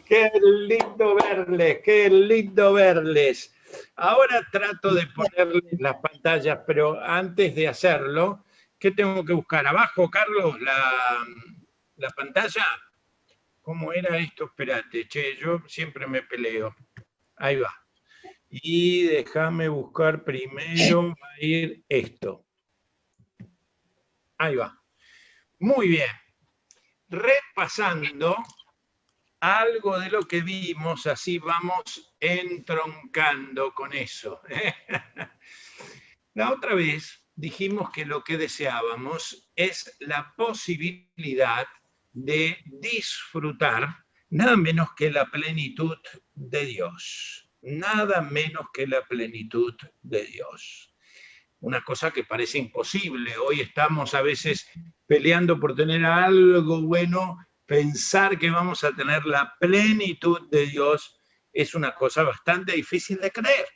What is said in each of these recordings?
¡Qué lindo verles! ¡Qué lindo verles! Ahora trato de ponerles las pantallas, pero antes de hacerlo, ¿qué tengo que buscar? ¿Abajo, Carlos, la pantalla? ¿Cómo era esto? Espérate, che, yo siempre me peleo. Ahí va. Y déjame buscar primero, va a ir esto. Ahí va. Muy bien. Repasando algo de lo que vimos, así vamos entroncando con eso. La otra vez dijimos que lo que deseábamos es la posibilidad de disfrutar nada menos que la plenitud de Dios. Nada menos que la plenitud de Dios. Una cosa que parece imposible. Hoy estamos a veces peleando por tener algo bueno. Pensar que vamos a tener la plenitud de Dios es una cosa bastante difícil de creer.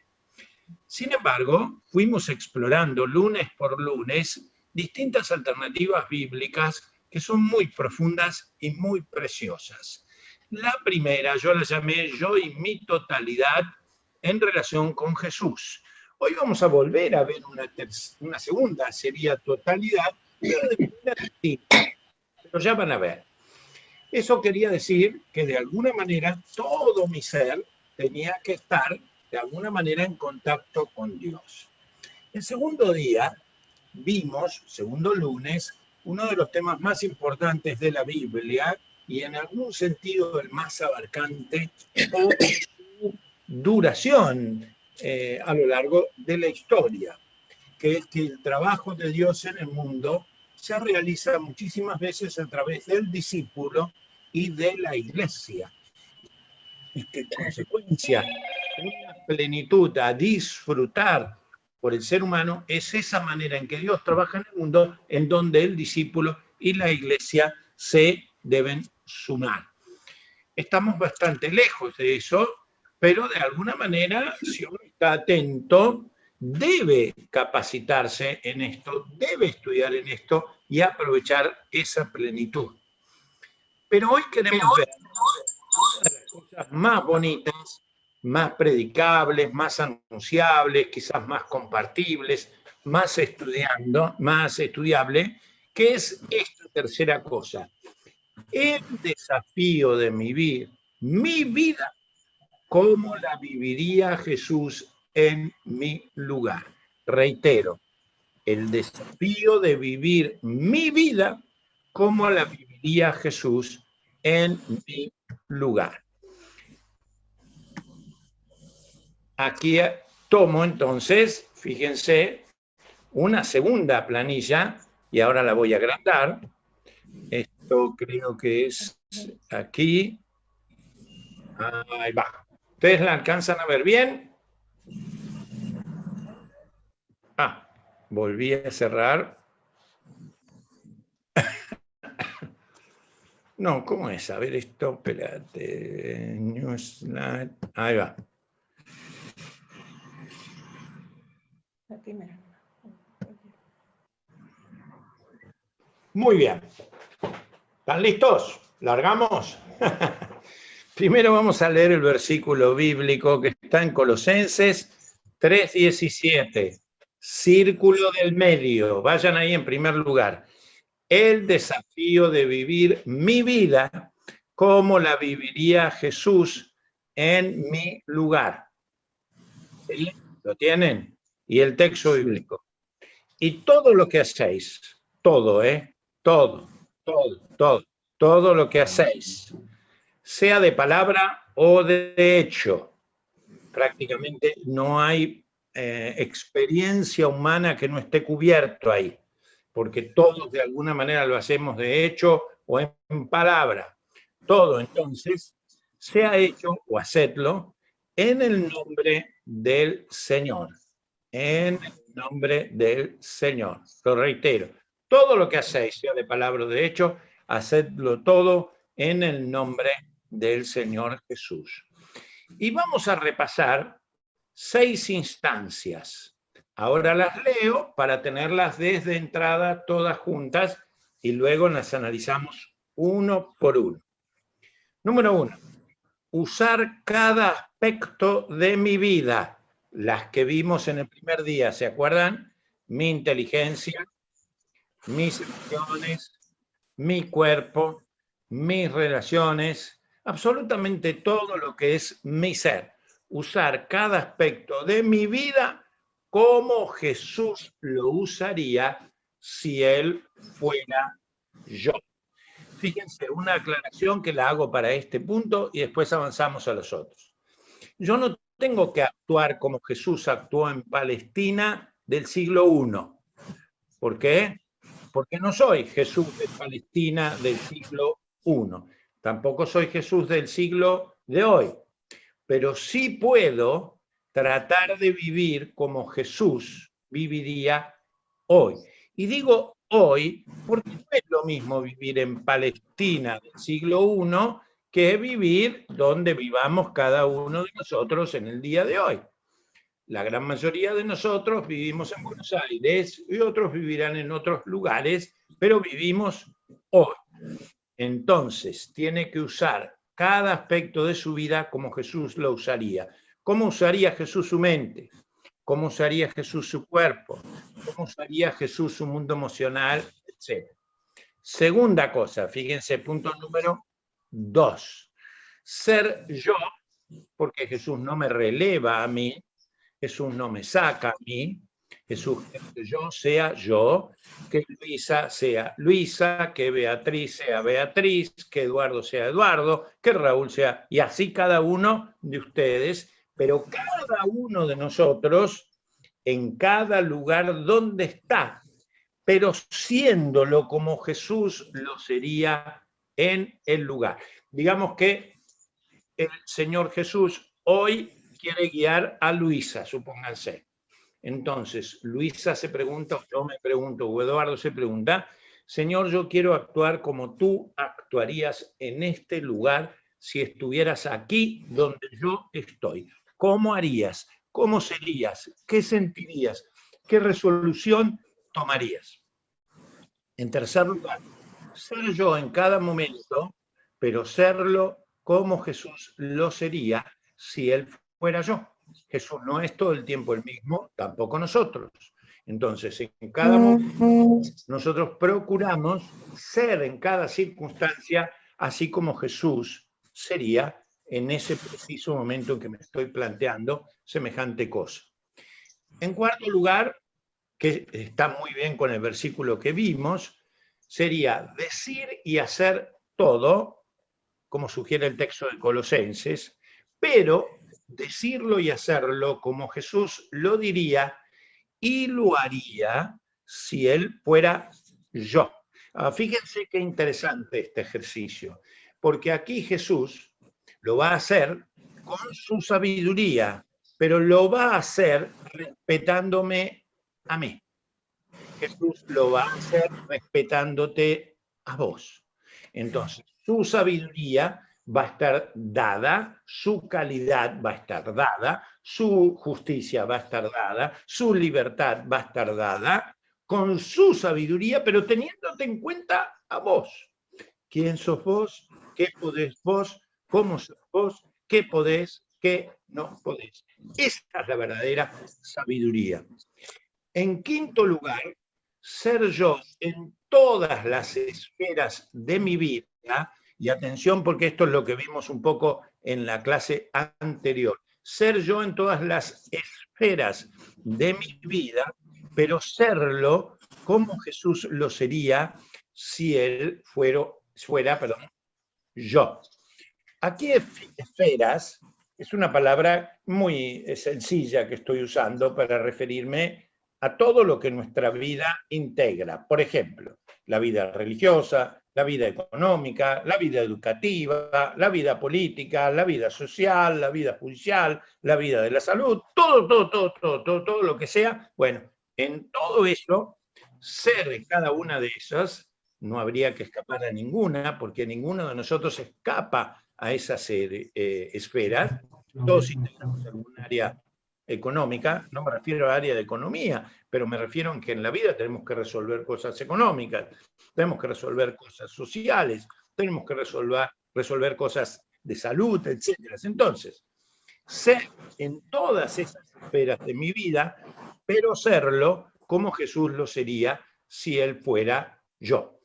Sin embargo, fuimos explorando lunes por lunes distintas alternativas bíblicas que son muy profundas y muy preciosas. La primera yo la llamé Yo y mi totalidad en relación con Jesús. Hoy vamos a volver a ver una segunda, sería totalidad, pero de manera distinta. Pero ya van a ver. Eso quería decir que de alguna manera todo mi ser tenía que estar de alguna manera en contacto con Dios. El segundo día vimos, segundo lunes, uno de los temas más importantes de la Biblia y en algún sentido el más abarcante por su duración a lo largo de la historia, que es que el trabajo de Dios en el mundo se realiza muchísimas veces a través del discípulo y de la iglesia. Y que en consecuencia, una plenitud a disfrutar por el ser humano es esa manera en que Dios trabaja en el mundo, en donde el discípulo y la iglesia se deben sumar. Estamos bastante lejos de eso, pero de alguna manera, si uno está atento, debe capacitarse en esto, debe estudiar en esto y aprovechar esa plenitud. Pero hoy queremos ver las cosas más bonitas, más predicables, más anunciables, quizás más compartibles, más estudiable, que es esta tercera cosa. El desafío de vivir mi vida como la viviría Jesús en mi lugar. Reitero, el desafío de vivir mi vida como la viviría Jesús en mi lugar. Aquí tomo entonces, fíjense, una segunda planilla y ahora la voy a agrandar. Esto creo que es aquí. Ahí va. ¿Ustedes la alcanzan a ver bien? Volví a cerrar. No, ¿cómo es? A ver esto, espérate. New slide. Ahí va. La primera. Muy bien. ¿Están listos? ¿Largamos? Primero vamos a leer el versículo bíblico que está en Colosenses 3:17. Círculo del medio. Vayan ahí en primer lugar. El desafío de vivir mi vida como la viviría Jesús en mi lugar. ¿Sí? ¿Lo tienen? Y el texto bíblico. Y todo lo que hacéis, todo, todo lo que hacéis, sea de palabra o de hecho, prácticamente no hay experiencia humana que no esté cubierto ahí, porque todos de alguna manera lo hacemos de hecho o en palabra. Todo entonces sea hecho o hacedlo en el nombre del Señor. En el nombre del Señor. Lo reitero, todo lo que hacéis, sea de palabra o de hecho, hacedlo todo en el nombre del Señor Jesús. Y vamos a repasar 6 instancias. Ahora las leo para tenerlas desde entrada todas juntas y luego las analizamos uno por uno. Número 1, usar cada aspecto de mi vida, las que vimos en el primer día, ¿se acuerdan? Mi inteligencia, mis emociones, mi cuerpo, mis relaciones, absolutamente todo lo que es mi ser. Usar cada aspecto de mi vida como Jesús lo usaría si Él fuera yo. Fíjense, una aclaración que la hago para este punto y después avanzamos a los otros. Yo no tengo que actuar como Jesús actuó en Palestina del siglo I. ¿Por qué? Porque no soy Jesús de Palestina del siglo I. Tampoco soy Jesús del siglo de hoy. Pero sí puedo tratar de vivir como Jesús viviría hoy. Y digo hoy porque no es lo mismo vivir en Palestina del siglo I que vivir donde vivamos cada uno de nosotros en el día de hoy. La gran mayoría de nosotros vivimos en Buenos Aires y otros vivirán en otros lugares, pero vivimos hoy. Entonces, tiene que usar cada aspecto de su vida como Jesús lo usaría. ¿Cómo usaría Jesús su mente? ¿Cómo usaría Jesús su cuerpo? ¿Cómo usaría Jesús su mundo emocional? Etc. Segunda cosa, fíjense, punto número 2. Ser yo, porque Jesús no me releva a mí, Jesús no me saca a mí, Jesús quiere que yo sea yo, que Luisa sea Luisa, que Beatriz sea Beatriz, que Eduardo sea Eduardo, que Raúl sea, y así cada uno de ustedes, pero cada uno de nosotros en cada lugar donde está, pero siéndolo como Jesús lo sería en el lugar. Digamos que el Señor Jesús hoy quiere guiar a Luisa, supónganse. Entonces, Luisa se pregunta, o yo me pregunto, o Eduardo se pregunta, Señor, yo quiero actuar como tú actuarías en este lugar si estuvieras aquí donde yo estoy. ¿Cómo harías? ¿Cómo serías? ¿Qué sentirías? ¿Qué resolución tomarías? En tercer lugar, ser yo en cada momento, pero serlo como Jesús lo sería si Él fuera yo. Jesús no es todo el tiempo el mismo, tampoco nosotros. Entonces, en cada momento, nosotros procuramos ser en cada circunstancia así como Jesús sería en ese preciso momento en que me estoy planteando semejante cosa. En cuarto lugar, que está muy bien con el versículo que vimos, sería decir y hacer todo, como sugiere el texto de Colosenses, pero decirlo y hacerlo como Jesús lo diría y lo haría si Él fuera yo. Fíjense qué interesante este ejercicio, porque aquí Jesús lo va a hacer con su sabiduría, pero lo va a hacer respetándome a mí. Jesús lo va a hacer respetándote a vos. Entonces, su sabiduría va a estar dada, su calidad va a estar dada, su justicia va a estar dada, su libertad va a estar dada, con su sabiduría, pero teniéndote en cuenta a vos. ¿Quién sos vos? ¿Qué podés vos? ¿Cómo sos vos? ¿Qué podés? ¿Qué no podés? Esta es la verdadera sabiduría. En quinto lugar, ser yo en todas las esferas de mi vida, y atención porque esto es lo que vimos un poco en la clase anterior, ser yo en todas las esferas de mi vida, pero serlo como Jesús lo sería si Él fuera yo. Aquí esferas es una palabra muy sencilla que estoy usando para referirme a todo lo que nuestra vida integra. Por ejemplo, la vida religiosa, la vida económica, la vida educativa, la vida política, la vida social, la vida judicial, la vida de la salud, todo lo que sea. Bueno, en todo eso, ser de cada una de esas, no habría que escapar a ninguna, porque ninguno de nosotros escapa a esas esferas. Todos integramos algún área económica, no me refiero al área de economía, pero me refiero a que en la vida tenemos que resolver cosas económicas, tenemos que resolver cosas sociales, tenemos que resolver resolver cosas de salud, etc. Entonces, ser en todas esas esferas de mi vida, pero serlo como Jesús lo sería si Él fuera yo.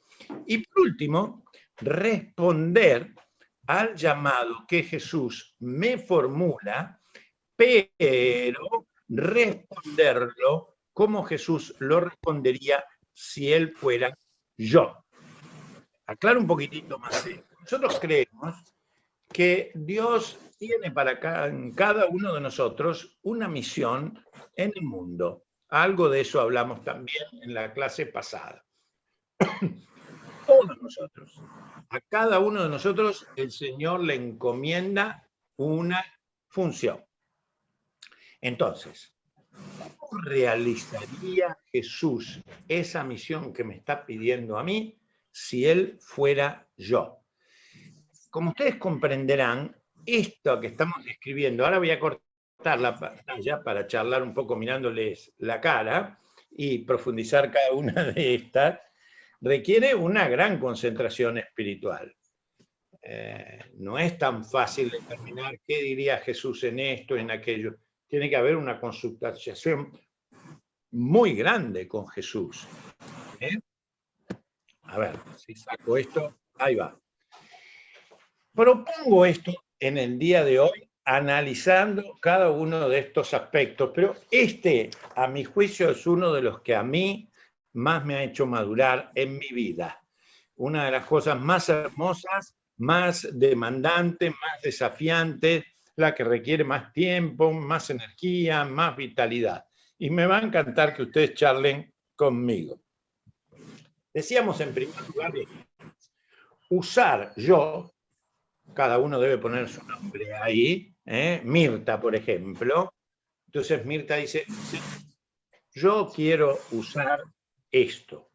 Y por último, responder al llamado que Jesús me formula, pero responderlo como Jesús lo respondería si Él fuera yo. Aclaro un poquitito más de esto. Nosotros creemos que Dios tiene para cada uno de nosotros una misión en el mundo. Algo de eso hablamos también en la clase pasada. Todos nosotros, a cada uno de nosotros, el Señor le encomienda una función. Entonces, ¿cómo realizaría Jesús esa misión que me está pidiendo a mí si Él fuera yo? Como ustedes comprenderán, esto que estamos describiendo, ahora voy a cortar la pantalla para charlar un poco mirándoles la cara y profundizar cada una de estas, requiere una gran concentración espiritual. No es tan fácil determinar qué diría Jesús en esto, en aquello. Tiene que haber una consultación muy grande con Jesús. A ver, si saco esto, ahí va. Propongo esto en el día de hoy, analizando cada uno de estos aspectos, pero a mi juicio, es uno de los que a mí más me ha hecho madurar en mi vida. Una de las cosas más hermosas, más demandantes, más desafiantes, la que requiere más tiempo, más energía, más vitalidad. Y me va a encantar que ustedes charlen conmigo. Decíamos en primer lugar, usar yo, cada uno debe poner su nombre ahí, Mirta, por ejemplo. Entonces Mirta dice, yo quiero usar esto,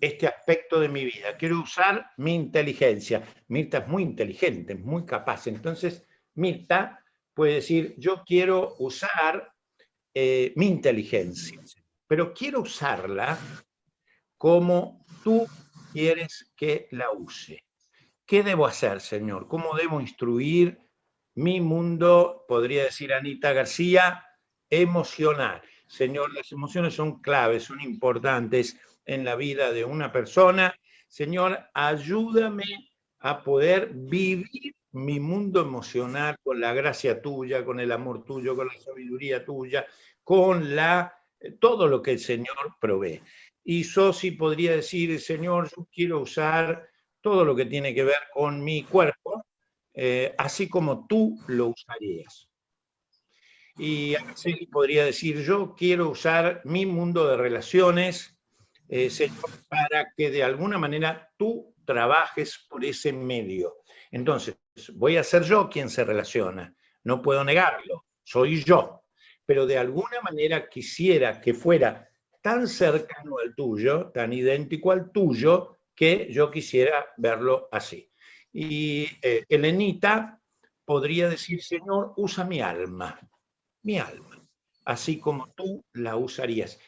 este aspecto de mi vida, quiero usar mi inteligencia. Mirta es muy inteligente, muy capaz. Entonces Mirta puede decir, yo quiero usar mi inteligencia, pero quiero usarla como tú quieres que la use. ¿Qué debo hacer, Señor? ¿Cómo debo instruir mi mundo, podría decir Anita García, emocional? Señor, las emociones son claves, son importantes en la vida de una persona. Señor, ayúdame a poder vivir mi mundo emocional con la gracia tuya, con el amor tuyo, con la sabiduría tuya, con todo lo que el Señor provee. Y Sosi podría decir, Señor, yo quiero usar todo lo que tiene que ver con mi cuerpo, así como tú lo usarías. Y Araceli podría decir, yo quiero usar mi mundo de relaciones, Señor, para que de alguna manera tú trabajes por ese medio. Entonces, voy a ser yo quien se relaciona, no puedo negarlo, soy yo, pero de alguna manera quisiera que fuera tan cercano al tuyo, tan idéntico al tuyo, que yo quisiera verlo así. Y Elenita podría decir, Señor, usa mi alma, así como tú la usarías.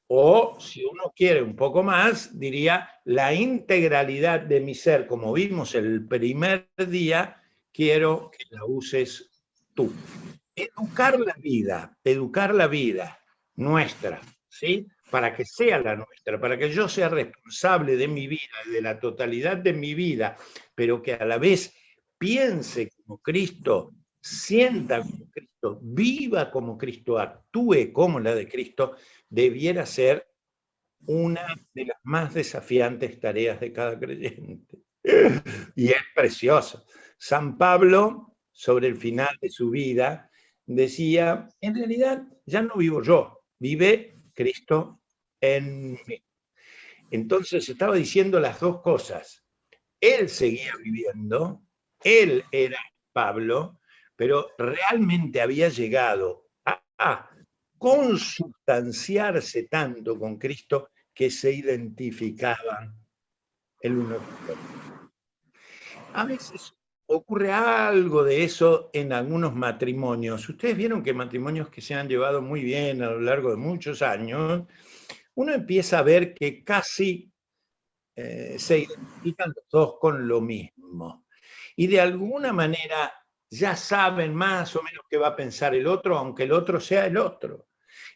O, si uno quiere un poco más, diría, la integralidad de mi ser, como vimos el primer día, quiero que la uses tú. Educar la vida nuestra, ¿sí? Para que sea la nuestra, para que yo sea responsable de mi vida, de la totalidad de mi vida, pero que a la vez piense como Cristo, sienta como Cristo, viva como Cristo, actúe como la de Cristo, debiera ser una de las más desafiantes tareas de cada creyente. Y es precioso. San Pablo, sobre el final de su vida, decía, en realidad ya no vivo yo, vive Cristo en mí. Entonces estaba diciendo las dos cosas. Él seguía viviendo, él era Pablo, pero realmente había llegado a consustanciarse tanto con Cristo que se identificaban el uno con el otro. A veces ocurre algo de eso en algunos matrimonios. Ustedes vieron que matrimonios que se han llevado muy bien a lo largo de muchos años, uno empieza a ver que casi se identifican los dos con lo mismo. Y de alguna manera ya saben más o menos qué va a pensar el otro, aunque el otro sea el otro.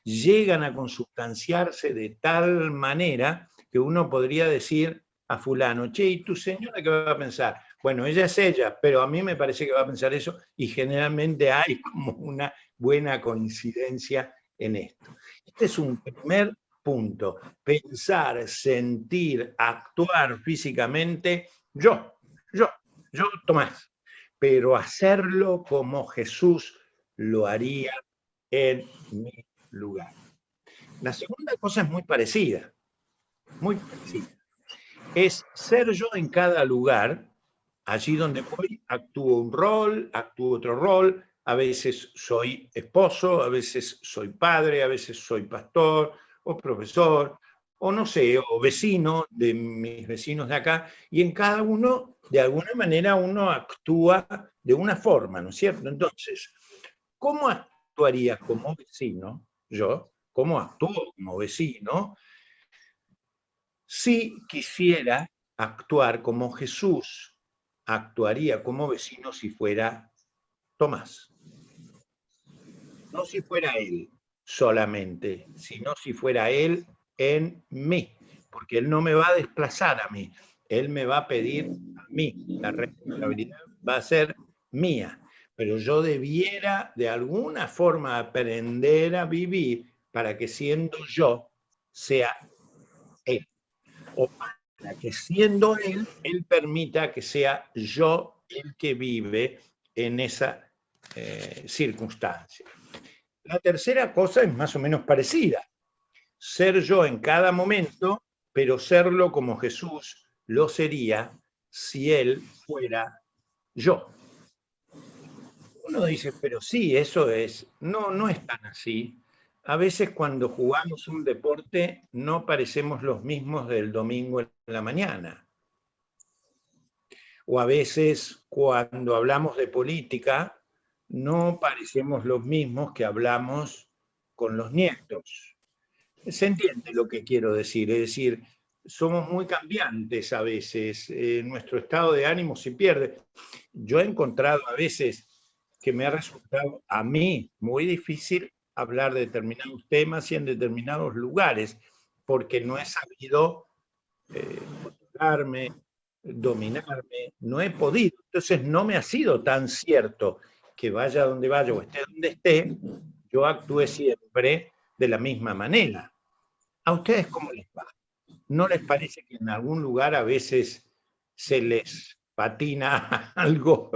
Llegan a consubstanciarse de tal manera que uno podría decir a fulano, che, ¿y tu señora qué va a pensar? Bueno, ella es ella, pero a mí me parece que va a pensar eso, y generalmente hay como una buena coincidencia en esto. Este es un primer punto. Pensar, sentir, actuar físicamente, yo, Tomás, pero hacerlo como Jesús lo haría en mi lugar. La segunda cosa es muy parecida, muy parecida. Es ser yo en cada lugar. Allí donde voy, actúo un rol, actúo otro rol, a veces soy esposo, a veces soy padre, a veces soy pastor o profesor, o no sé, o vecino de mis vecinos de acá, y en cada uno, de alguna manera, uno actúa de una forma, ¿no es cierto? Entonces, ¿cómo actuaría como vecino yo? ¿Cómo actúo como vecino si quisiera actuar como Jesús actuaría como vecino si fuera Tomás? No si fuera él solamente, sino si fuera él en mí, porque él no me va a desplazar a mí, él me va a pedir a mí, la responsabilidad va a ser mía, pero yo debiera de alguna forma aprender a vivir para que siendo yo sea él, o para que siendo él, él permita que sea yo el que vive en esa circunstancia. La tercera cosa es más o menos parecida. Ser yo en cada momento, pero serlo como Jesús lo sería si él fuera yo. Uno dice, pero sí, eso es. No, no es tan así. A veces cuando jugamos un deporte no parecemos los mismos del domingo en la mañana. O a veces cuando hablamos de política no parecemos los mismos que hablamos con los nietos. Se entiende lo que quiero decir, es decir, somos muy cambiantes a veces, nuestro estado de ánimo se pierde. Yo he encontrado a veces que me ha resultado a mí muy difícil hablar de determinados temas y en determinados lugares, porque no he sabido controlarme, dominarme, no he podido. Entonces no me ha sido tan cierto que vaya donde vaya o esté donde esté, yo actúe siempre de la misma manera. ¿A ustedes cómo les va? ¿No les parece que en algún lugar a veces se les patina algo?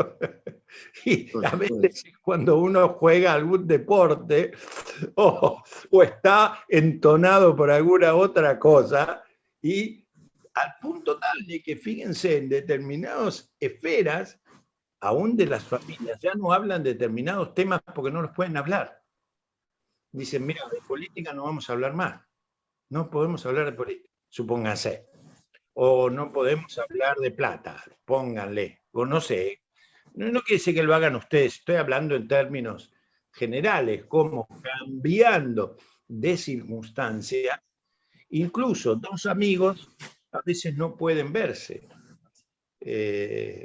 Y a veces cuando uno juega algún deporte o está entonado por alguna otra cosa, y al punto tal de que fíjense en determinadas esferas, aún de las familias, ya no hablan de determinados temas porque no los pueden hablar. Dicen, mira, de política no vamos a hablar más. No podemos hablar de política, supónganse. O no podemos hablar de plata, pónganle. O no sé. No quiere decir que lo hagan ustedes, estoy hablando en términos generales, como cambiando de circunstancia, incluso dos amigos a veces no pueden verse,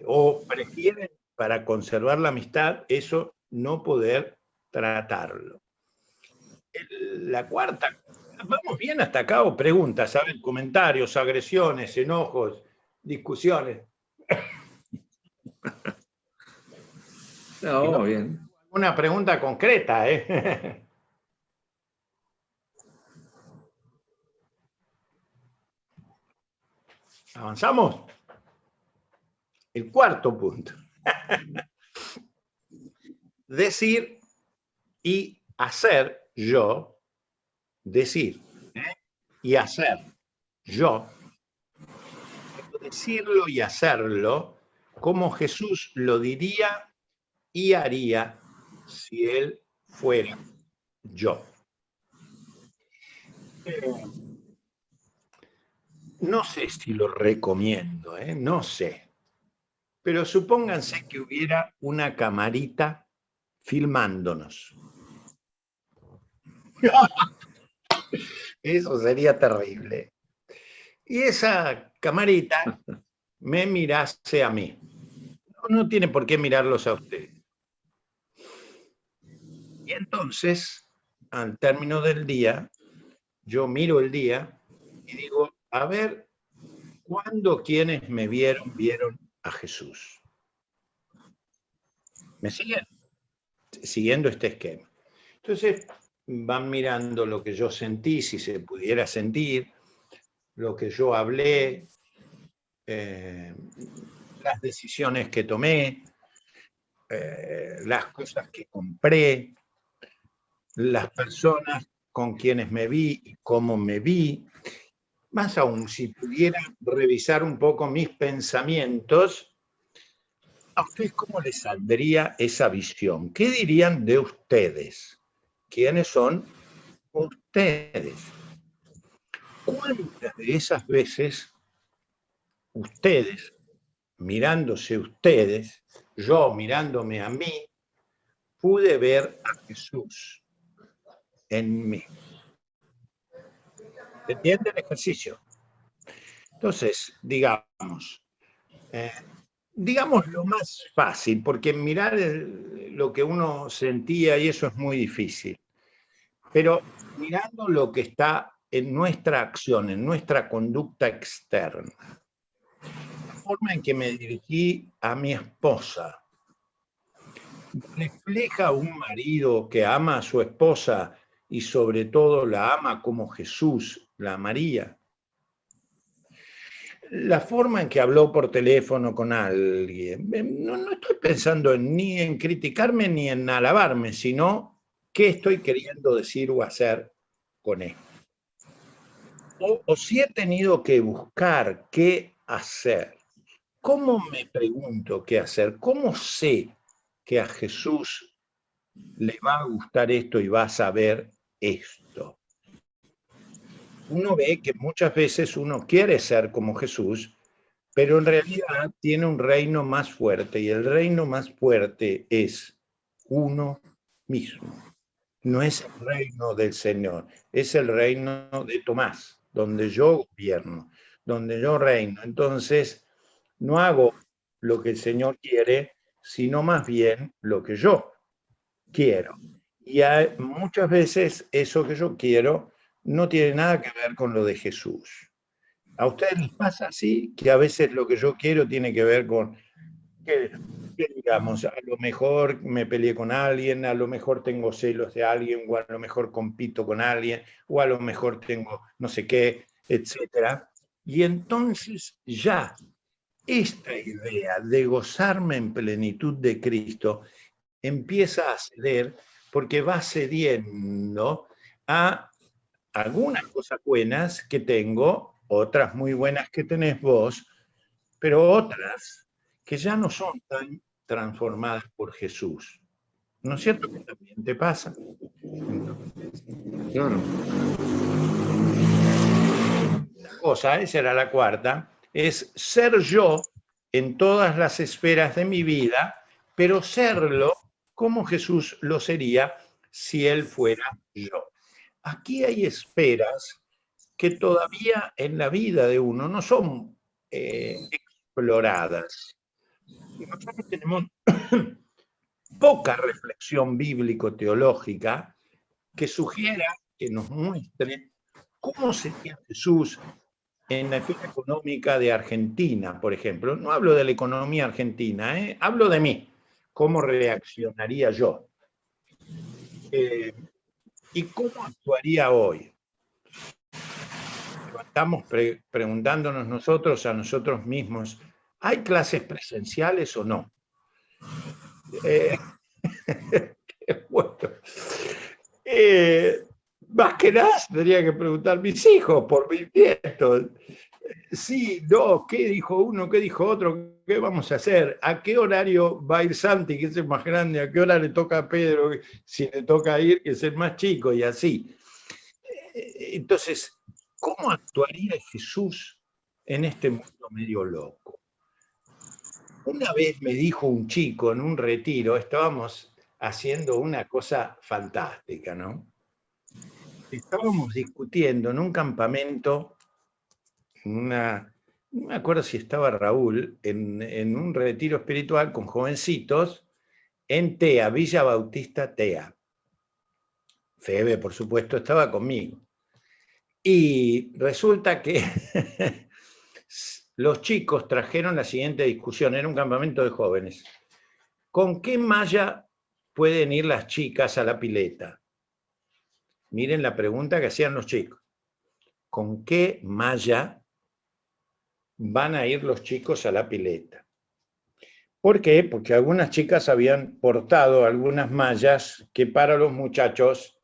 o prefieren, para conservar la amistad, eso no poder tratarlo. La cuarta, ¿vamos bien hasta acá o preguntas? A ver, comentarios, agresiones, enojos, discusiones. No, no, bien. Una pregunta concreta, ¿eh? ¿Avanzamos? El cuarto punto. Decir y hacer yo, decir y hacer yo, decirlo y hacerlo como Jesús lo diría y haría si él fuera yo. No sé si lo recomiendo, no sé. Pero supónganse que hubiera una camarita filmándonos. Eso sería terrible. y esa camarita me mirase a mí. No tiene por qué mirarlos a ustedes. Y entonces, al término del día, yo miro el día y digo, a ver, ¿cuándo quienes me vieron a Jesús? ¿Me siguen? Siguiendo este esquema. Entonces, van mirando lo que yo sentí, si se pudiera sentir, lo que yo hablé, las decisiones que tomé, las cosas que compré, las personas con quienes me vi y cómo me vi. Más aún, si pudiera revisar un poco mis pensamientos, ¿a ustedes cómo les saldría esa visión? ¿Qué dirían de ustedes? ¿Quiénes son ustedes? ¿Cuántas de esas veces ustedes, mirándose ustedes, yo mirándome a mí, pude ver a Jesús en mí? ¿Entiende el ejercicio? Entonces, digamos lo más fácil, porque mirar lo que uno sentía y eso es muy difícil, pero mirando lo que está en nuestra acción, en nuestra conducta externa, la forma en que me dirigí a mi esposa, ¿refleja un marido que ama a su esposa y sobre todo la ama como Jesús la amaría? La forma en que habló por teléfono con alguien, no estoy pensando ni en criticarme ni en alabarme, sino qué estoy queriendo decir o hacer con esto. O si he tenido que buscar qué hacer. ¿Cómo me pregunto qué hacer? ¿Cómo sé que a Jesús le va a gustar esto y va a saber esto? Uno ve que muchas veces uno quiere ser como Jesús, pero en realidad tiene un reino más fuerte y el reino más fuerte es uno mismo. No es el reino del Señor, es el reino de Tomás, donde yo gobierno, donde yo reino. Entonces, no hago lo que el Señor quiere, sino más bien lo que yo quiero. Y muchas veces eso que yo quiero no tiene nada que ver con lo de Jesús. ¿A ustedes les pasa así? Que a veces lo que yo quiero tiene que ver con que, digamos, a lo mejor me peleé con alguien, a lo mejor tengo celos de alguien, o a lo mejor compito con alguien, o a lo mejor tengo no sé qué, etcétera. Y entonces ya esta idea de gozarme en plenitud de Cristo empieza a ceder porque va cediendo a algunas cosas buenas que tengo, otras muy buenas que tenés vos, pero otras que ya no son tan transformadas por Jesús. ¿No es cierto que también te pasa? Entonces, Claro. la cosa, esa era la cuarta, es ser yo en todas las esferas de mi vida, pero serlo como Jesús lo sería si Él fuera yo. Aquí hay esferas que todavía en la vida de uno no son exploradas. Y nosotros tenemos poca reflexión bíblico-teológica que sugiera, que nos muestre cómo sería Jesús en la esfera económica de Argentina, por ejemplo. No hablo de la economía argentina, hablo de mí. ¿Cómo reaccionaría yo? ¿Y cómo actuaría hoy? Estamos preguntándonos nosotros a nosotros mismos, ¿hay clases presenciales o no? Bueno, más que nada tendría que preguntar mis hijos, por mis nietos. Sí, no, ¿qué dijo uno? ¿Qué dijo otro? ¿Qué vamos a hacer? ¿A qué horario va a ir Santi, que es el más grande? ¿A qué hora le toca a Pedro, si le toca ir, que es el más chico? Y así. Entonces, ¿cómo actuaría Jesús en este mundo medio loco? Una vez me dijo un chico en un retiro, estábamos haciendo una cosa fantástica, ¿no? Estábamos discutiendo en un campamento no me acuerdo si estaba Raúl, en un retiro espiritual con jovencitos en TEA, Villa Bautista TEA. Febe, por supuesto, estaba conmigo. Y resulta que los chicos trajeron la siguiente discusión, era un campamento de jóvenes. ¿Con qué malla pueden ir las chicas a la pileta? Miren la pregunta que hacían los chicos. ¿Con qué malla van a ir los chicos a la pileta? ¿Por qué? Porque algunas chicas habían portado algunas mallas que para los muchachos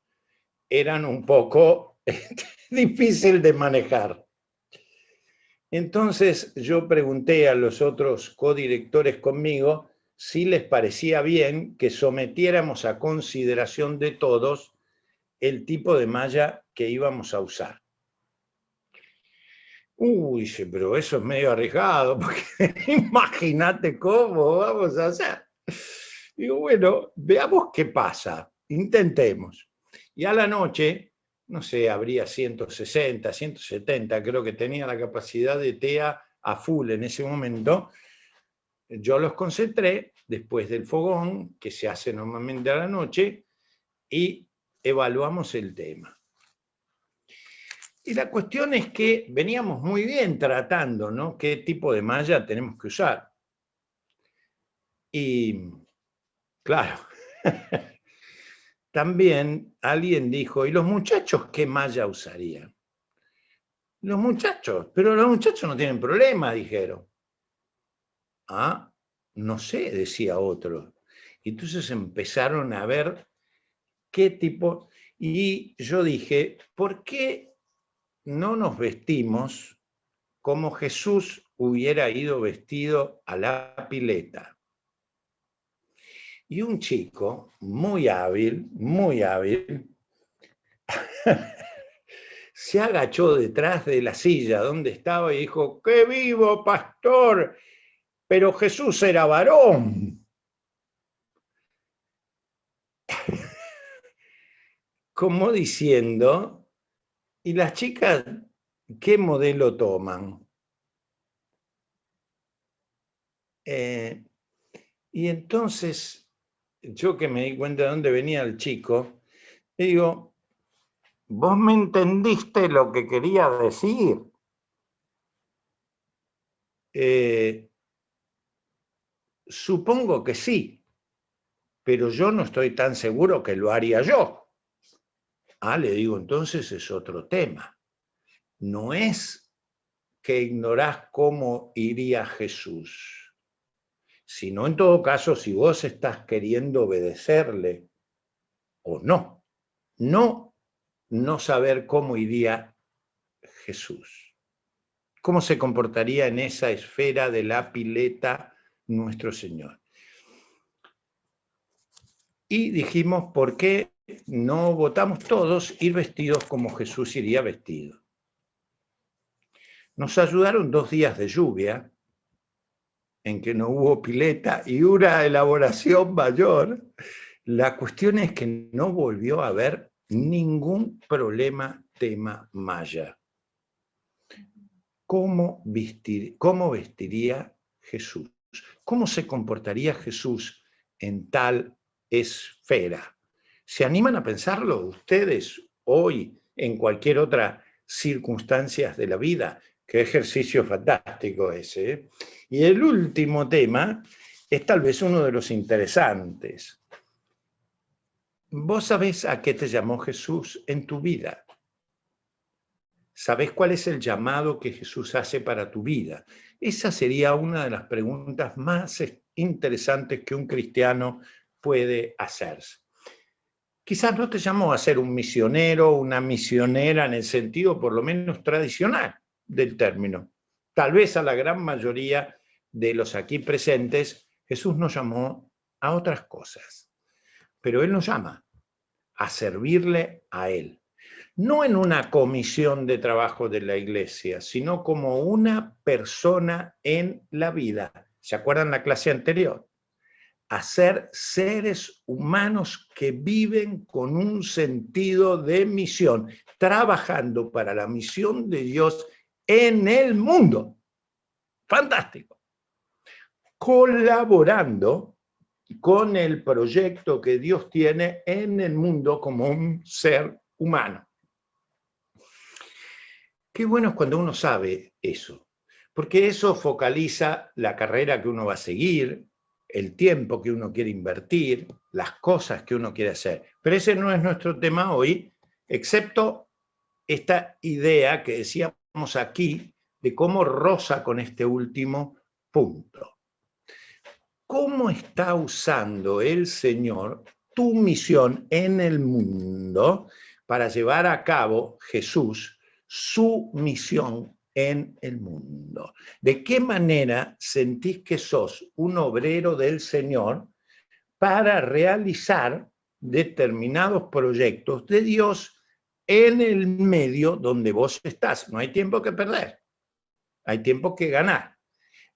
eran un poco difícil de manejar. Entonces yo pregunté a los otros codirectores conmigo si les parecía bien que sometiéramos a consideración de todos el tipo de malla que íbamos a usar. Uy, pero eso es medio arriesgado, porque imagínate cómo vamos a hacer. Digo, bueno, veamos qué pasa, intentemos. Y a la noche, no sé, habría 160, 170, creo que tenía la capacidad de TEA a full en ese momento. Yo los concentré después del fogón, que se hace normalmente a la noche, y evaluamos el tema. Y la cuestión es que veníamos muy bien tratando, ¿no? ¿Qué tipo de malla tenemos que usar? Y, claro, también alguien dijo, ¿y los muchachos qué malla usarían? Los muchachos, pero los muchachos no tienen problema, dijeron. Ah, no sé, decía otro. Y entonces empezaron a ver qué tipo, y yo dije, ¿por qué no nos vestimos como Jesús hubiera ido vestido a la pileta? Y un chico muy hábil, se agachó detrás de la silla donde estaba y dijo, ¡qué vivo, pastor! Pero Jesús era varón. Como diciendo, ¿y las chicas qué modelo toman? Y entonces, yo que me di cuenta de dónde venía el chico, le digo, ¿vos me entendiste lo que quería decir? Supongo que sí, pero yo no estoy tan seguro que lo haría yo. Ah, le digo, entonces es otro tema. No es que ignorás cómo iría Jesús, sino en todo caso si vos estás queriendo obedecerle o no. No saber cómo iría Jesús. ¿Cómo se comportaría en esa esfera de la pileta nuestro Señor? Y dijimos, ¿por qué no votamos todos ir vestidos como Jesús iría vestido? Nos ayudaron 2 días de lluvia, en que no hubo pileta y una elaboración mayor. La cuestión es que no volvió a haber ningún problema tema malla. ¿Cómo vestiría Jesús? ¿Cómo se comportaría Jesús en tal esfera? ¿Se animan a pensarlo ustedes hoy en cualquier otra circunstancia de la vida? Qué ejercicio fantástico ese, ¿eh? Y el último tema es tal vez uno de los interesantes. ¿Vos sabés a qué te llamó Jesús en tu vida? ¿Sabés cuál es el llamado que Jesús hace para tu vida? Esa sería una de las preguntas más interesantes que un cristiano puede hacerse. Quizás no te llamó a ser un misionero o una misionera en el sentido por lo menos tradicional del término. Tal vez a la gran mayoría de los aquí presentes, Jesús nos llamó a otras cosas. Pero Él nos llama a servirle a Él. No en una comisión de trabajo de la iglesia, sino como una persona en la vida. ¿Se acuerdan la clase anterior? A ser seres humanos que viven con un sentido de misión, trabajando para la misión de Dios en el mundo. Fantástico. Colaborando con el proyecto que Dios tiene en el mundo como un ser humano. Qué bueno es cuando uno sabe eso, porque eso focaliza la carrera que uno va a seguir, el tiempo que uno quiere invertir, las cosas que uno quiere hacer. Pero ese no es nuestro tema hoy, excepto esta idea que decíamos aquí de cómo roza con este último punto. ¿Cómo está usando el Señor tu misión en el mundo para llevar a cabo Jesús su misión en el mundo? ¿De qué manera sentís que sos un obrero del Señor para realizar determinados proyectos de Dios en el medio donde vos estás? No hay tiempo que perder, hay tiempo que ganar.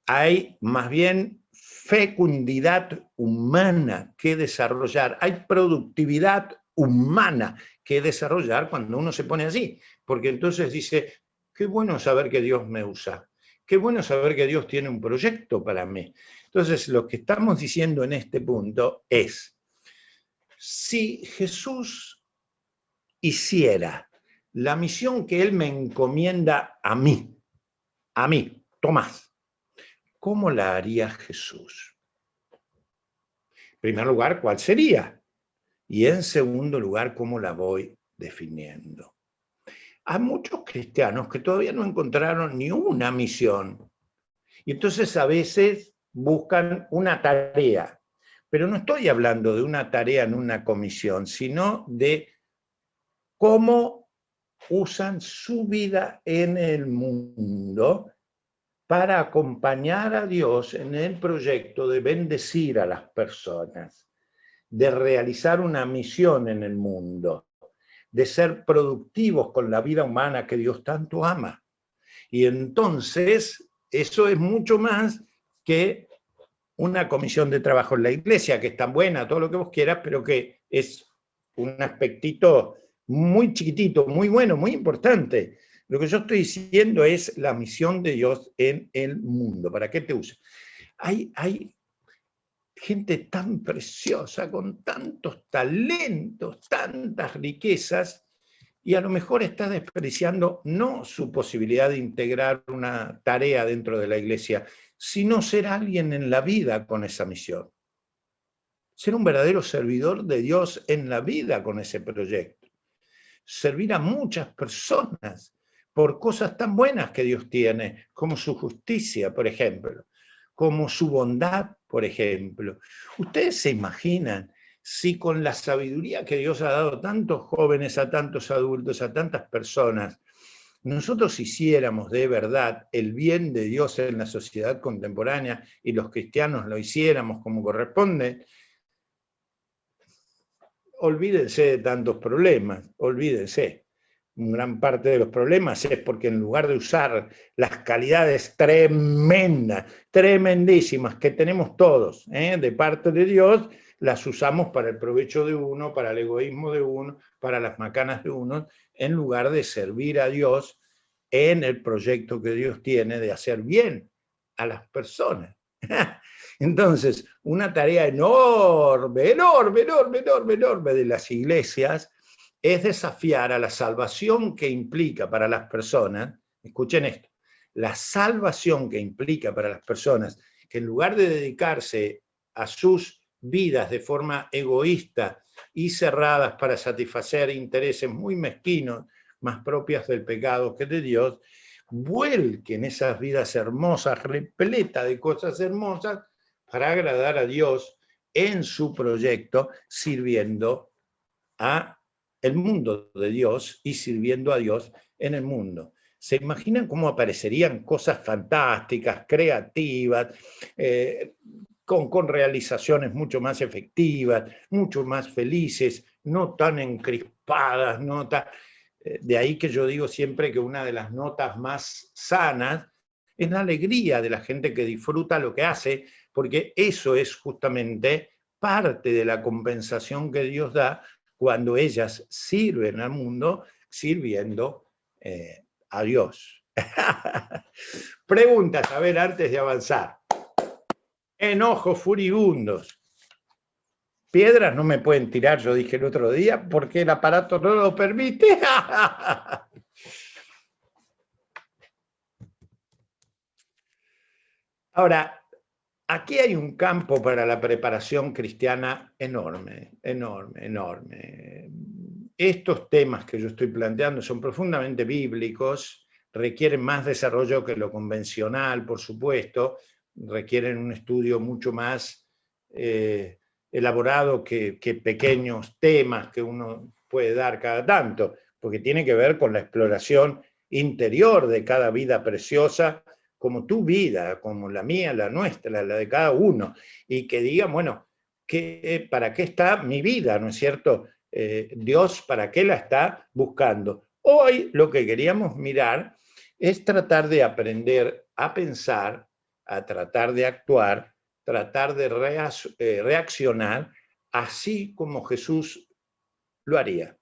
Hay más bien fecundidad humana que desarrollar, hay productividad humana que desarrollar cuando uno se pone así, porque entonces dice, qué bueno saber que Dios me usa, qué bueno saber que Dios tiene un proyecto para mí. Entonces, lo que estamos diciendo en este punto es, si Jesús hiciera la misión que Él me encomienda a mí, Tomás, ¿cómo la haría Jesús? En primer lugar, ¿cuál sería? Y en segundo lugar, ¿cómo la voy definiendo? Hay muchos cristianos que todavía no encontraron ni una misión. Y entonces a veces buscan una tarea. Pero no estoy hablando de una tarea en una comisión, sino de cómo usan su vida en el mundo para acompañar a Dios en el proyecto de bendecir a las personas, de realizar una misión en el mundo, de ser productivos con la vida humana que Dios tanto ama. Y entonces, eso es mucho más que una comisión de trabajo en la iglesia, que es tan buena, todo lo que vos quieras, pero que es un aspectito muy chiquitito, muy bueno, muy importante. Lo que yo estoy diciendo es la misión de Dios en el mundo. ¿Para qué te usa? Hay gente tan preciosa, con tantos talentos, tantas riquezas, y a lo mejor está despreciando no su posibilidad de integrar una tarea dentro de la iglesia, sino ser alguien en la vida con esa misión. Ser un verdadero servidor de Dios en la vida con ese proyecto. Servir a muchas personas por cosas tan buenas que Dios tiene, como su justicia, por ejemplo, como su bondad, por ejemplo. Ustedes se imaginan si con la sabiduría que Dios ha dado a tantos jóvenes, a tantos adultos, a tantas personas, nosotros hiciéramos de verdad el bien de Dios en la sociedad contemporánea y los cristianos lo hiciéramos como corresponde, olvídense de tantos problemas, olvídense. Gran parte de los problemas es porque en lugar de usar las calidades tremendas, tremendísimas que tenemos todos de parte de Dios, las usamos para el provecho de uno, para el egoísmo de uno, para las macanas de uno, en lugar de servir a Dios en el proyecto que Dios tiene de hacer bien a las personas. Entonces, una tarea enorme, enorme, enorme, enorme, enorme de las iglesias es desafiar a la salvación que implica para las personas, escuchen esto, la salvación que implica para las personas, que en lugar de dedicarse a sus vidas de forma egoísta y cerradas para satisfacer intereses muy mezquinos, más propias del pecado que de Dios, vuelquen esas vidas hermosas, repletas de cosas hermosas, para agradar a Dios en su proyecto, sirviendo a el mundo de Dios y sirviendo a Dios en el mundo. ¿Se imaginan cómo aparecerían cosas fantásticas, creativas, con realizaciones mucho más efectivas, mucho más felices, no tan encrispadas, no tan... De ahí que yo digo siempre que una de las notas más sanas es la alegría de la gente que disfruta lo que hace, porque eso es justamente parte de la compensación que Dios da cuando ellas sirven al mundo sirviendo a Dios. Preguntas, a ver, antes de avanzar. Enojos furibundos. Piedras no me pueden tirar, yo dije el otro día, porque el aparato no lo permite. Ahora, aquí hay un campo para la preparación cristiana enorme, enorme, enorme. Estos temas que yo estoy planteando son profundamente bíblicos, requieren más desarrollo que lo convencional, por supuesto, requieren un estudio mucho más elaborado que pequeños temas que uno puede dar cada tanto, porque tiene que ver con la exploración interior de cada vida preciosa, como tu vida, como la mía, la nuestra, la de cada uno, y que digan, bueno, ¿para qué está mi vida? ¿No es cierto? Dios, ¿para qué la está buscando? Hoy lo que queríamos mirar es tratar de aprender a pensar, a tratar de actuar, tratar de reaccionar así como Jesús lo haría.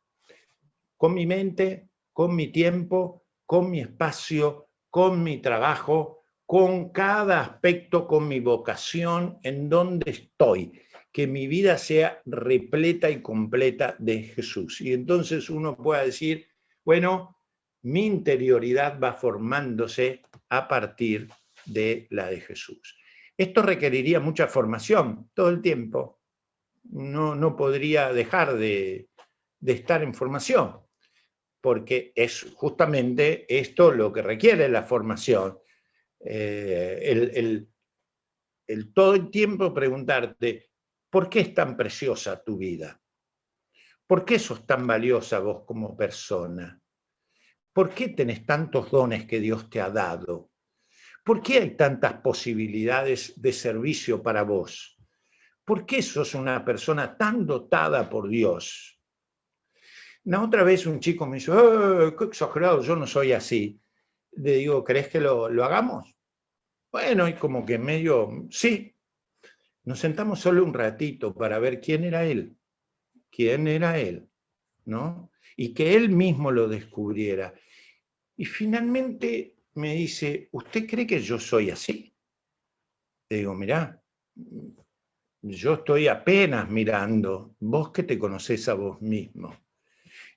Con mi mente, con mi tiempo, con mi espacio, con mi trabajo, con cada aspecto, con mi vocación, en donde estoy. Que mi vida sea repleta y completa de Jesús. Y entonces uno pueda decir, bueno, mi interioridad va formándose a partir de la de Jesús. Esto requeriría mucha formación todo el tiempo. No podría dejar de estar en formación, porque es justamente esto lo que requiere la formación. El todo el tiempo preguntarte, ¿por qué es tan preciosa tu vida? ¿Por qué sos tan valiosa vos como persona? ¿Por qué tenés tantos dones que Dios te ha dado? ¿Por qué hay tantas posibilidades de servicio para vos? ¿Por qué sos una persona tan dotada por Dios? La otra vez un chico me dice, qué exagerado, yo no soy así. Le digo, ¿querés que lo hagamos? Bueno, y como que medio, sí. Nos sentamos solo un ratito para ver quién era él, ¿no? Y que él mismo lo descubriera. Y finalmente me dice, ¿usted cree que yo soy así? Le digo, mirá, yo estoy apenas mirando, vos que te conocés a vos mismo.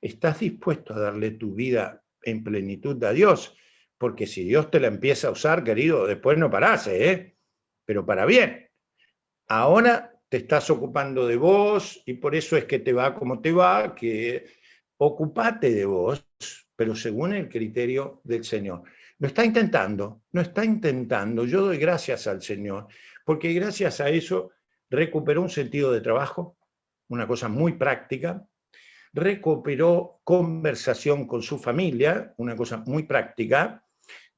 ¿Estás dispuesto a darle tu vida en plenitud a Dios? Porque si Dios te la empieza a usar, querido, después no parás, ¿eh? Pero para bien. Ahora te estás ocupando de vos y por eso es que te va como te va, que ocupate de vos, pero según el criterio del Señor. Lo está intentando, no está intentando. Yo doy gracias al Señor, porque gracias a eso recuperó un sentido de trabajo, una cosa muy práctica, recuperó conversación con su familia, una cosa muy práctica,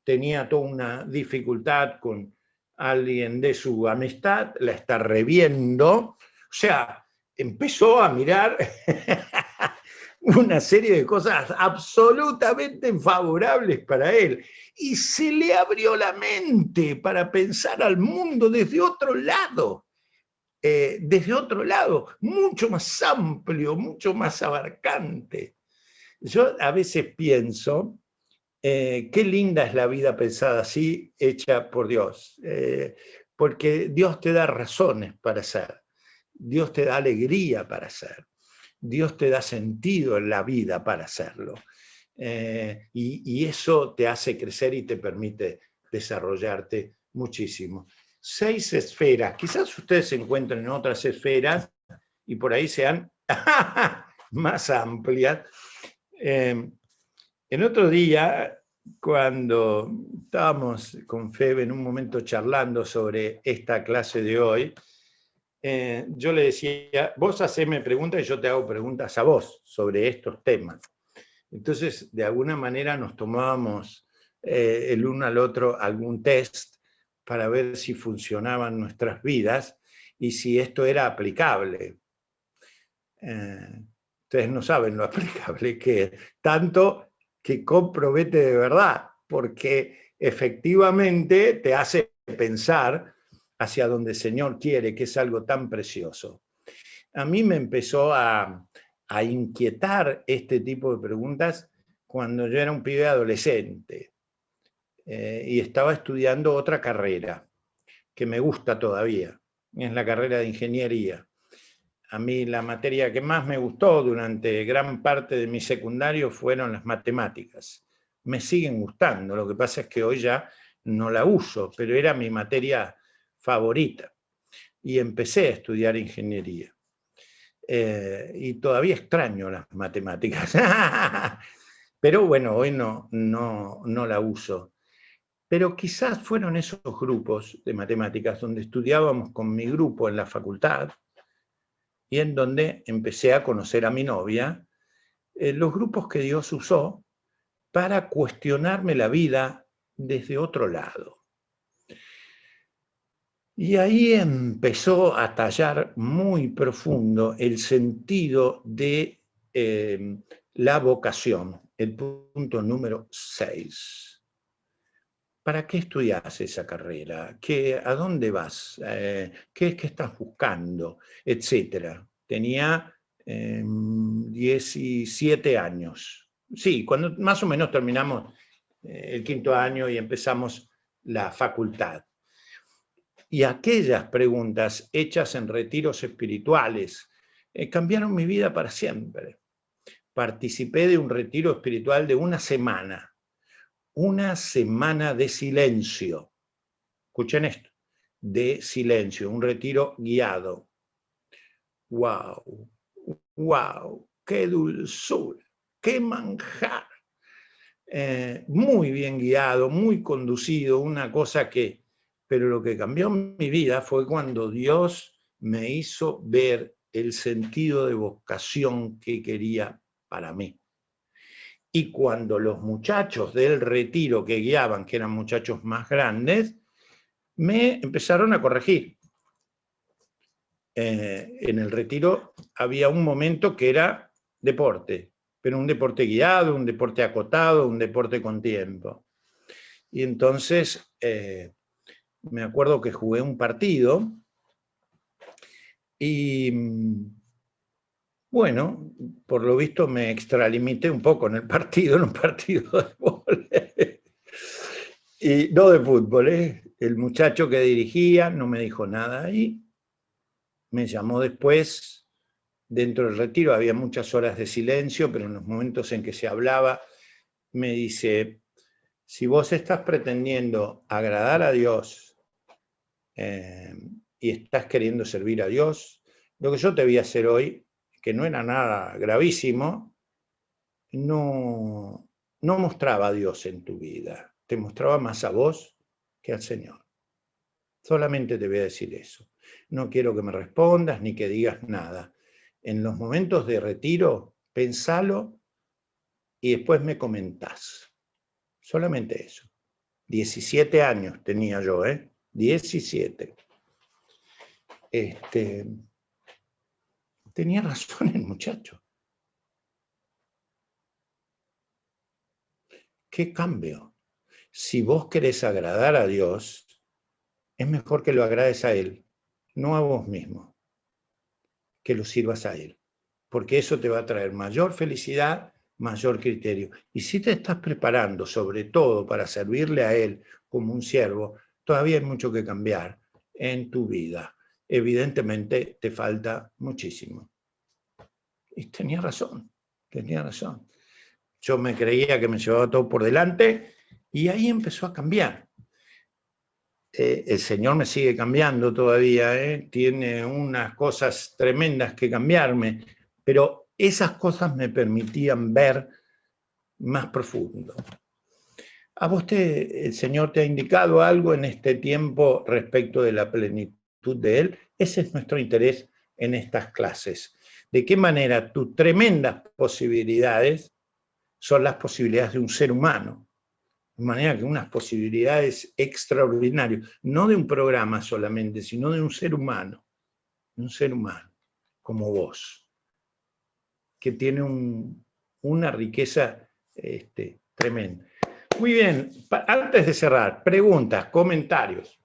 tenía toda una dificultad con alguien de su amistad, la está reviendo, o sea, empezó a mirar una serie de cosas absolutamente favorables para él y se le abrió la mente para pensar al mundo desde otro lado. Desde otro lado, mucho más amplio, mucho más abarcante. Yo a veces pienso, qué linda es la vida pensada así, hecha por Dios, porque Dios te da razones para ser, Dios te da alegría para ser, Dios te da sentido en la vida para hacerlo. Y eso te hace crecer y te permite desarrollarte muchísimo. 6 esferas, quizás ustedes se encuentren en otras esferas y por ahí sean más amplias. El otro día, cuando estábamos con Febe en un momento charlando sobre esta clase de hoy, yo le decía, vos haceme preguntas y yo te hago preguntas a vos sobre estos temas. Entonces, de alguna manera nos tomábamos el uno al otro algún test para ver si funcionaban nuestras vidas y si esto era aplicable. Ustedes no saben lo aplicable que es, tanto que compromete de verdad, porque efectivamente te hace pensar hacia donde el Señor quiere, que es algo tan precioso. A mí me empezó a inquietar este tipo de preguntas cuando yo era un pibe adolescente. y estaba estudiando otra carrera que me gusta todavía, es la carrera de ingeniería. A mí la materia que más me gustó durante gran parte de mi secundario fueron las matemáticas. Me siguen gustando, lo que pasa es que hoy ya no la uso, pero era mi materia favorita. Y empecé a estudiar ingeniería. Y todavía extraño las matemáticas. Pero bueno, hoy no la uso. Pero quizás fueron esos grupos de matemáticas donde estudiábamos con mi grupo en la facultad y en donde empecé a conocer a mi novia, los grupos que Dios usó para cuestionarme la vida desde otro lado. Y ahí empezó a tallar muy profundo el sentido de la vocación, el punto número 6. ¿Para qué estudias esa carrera? ¿A dónde vas? ¿Qué estás buscando? Etcétera. Tenía 17 años. Sí, cuando más o menos terminamos el quinto año y empezamos la facultad. Y aquellas preguntas hechas en retiros espirituales cambiaron mi vida para siempre. Participé de un retiro espiritual de una semana de silencio. Escuchen esto, de silencio, un retiro guiado. ¡Wow! ¡Wow! ¡Qué dulzura! ¡Qué manjar! Muy bien guiado, muy conducido, una cosa que... Pero lo que cambió mi vida fue cuando Dios me hizo ver el sentido de vocación que quería para mí. Y cuando los muchachos del retiro que guiaban, que eran muchachos más grandes, me empezaron a corregir. En el retiro había un momento que era deporte, pero un deporte guiado, un deporte acotado, un deporte con tiempo. Y entonces me acuerdo que jugué un partido y bueno, por lo visto me extralimité un poco en el partido, en un partido de vóley. Y no de fútbol, ¿eh? El muchacho que dirigía no me dijo nada y me llamó después. Dentro del retiro había muchas horas de silencio, pero en los momentos en que se hablaba, me dice, si vos estás pretendiendo agradar a Dios y estás queriendo servir a Dios, lo que yo te voy a hacer hoy, que no era nada gravísimo, no mostraba a Dios en tu vida, te mostraba más a vos que al Señor. Solamente te voy a decir eso. No quiero que me respondas ni que digas nada. En los momentos de retiro, pensalo y después me comentás. Solamente eso. 17 años tenía yo, 17. Tenía razón el muchacho. ¿Qué cambio? Si vos querés agradar a Dios, es mejor que lo agrades a Él, no a vos mismo, que lo sirvas a Él, porque eso te va a traer mayor felicidad, mayor criterio. Y si te estás preparando sobre todo para servirle a Él como un siervo, todavía hay mucho que cambiar en tu vida. Evidentemente te falta muchísimo. Y tenía razón. Yo me creía que me llevaba todo por delante y ahí empezó a cambiar. El Señor me sigue cambiando todavía, tiene unas cosas tremendas que cambiarme, pero esas cosas me permitían ver más profundo. ¿A vos el Señor te ha indicado algo en este tiempo respecto de la plenitud de Él? Ese es nuestro interés en estas clases. ¿De qué manera tus tremendas posibilidades son las posibilidades de un ser humano? De manera que unas posibilidades extraordinarias, no de un programa solamente, sino de un ser humano como vos, que tiene una riqueza tremenda. Muy bien, antes de cerrar, preguntas, comentarios.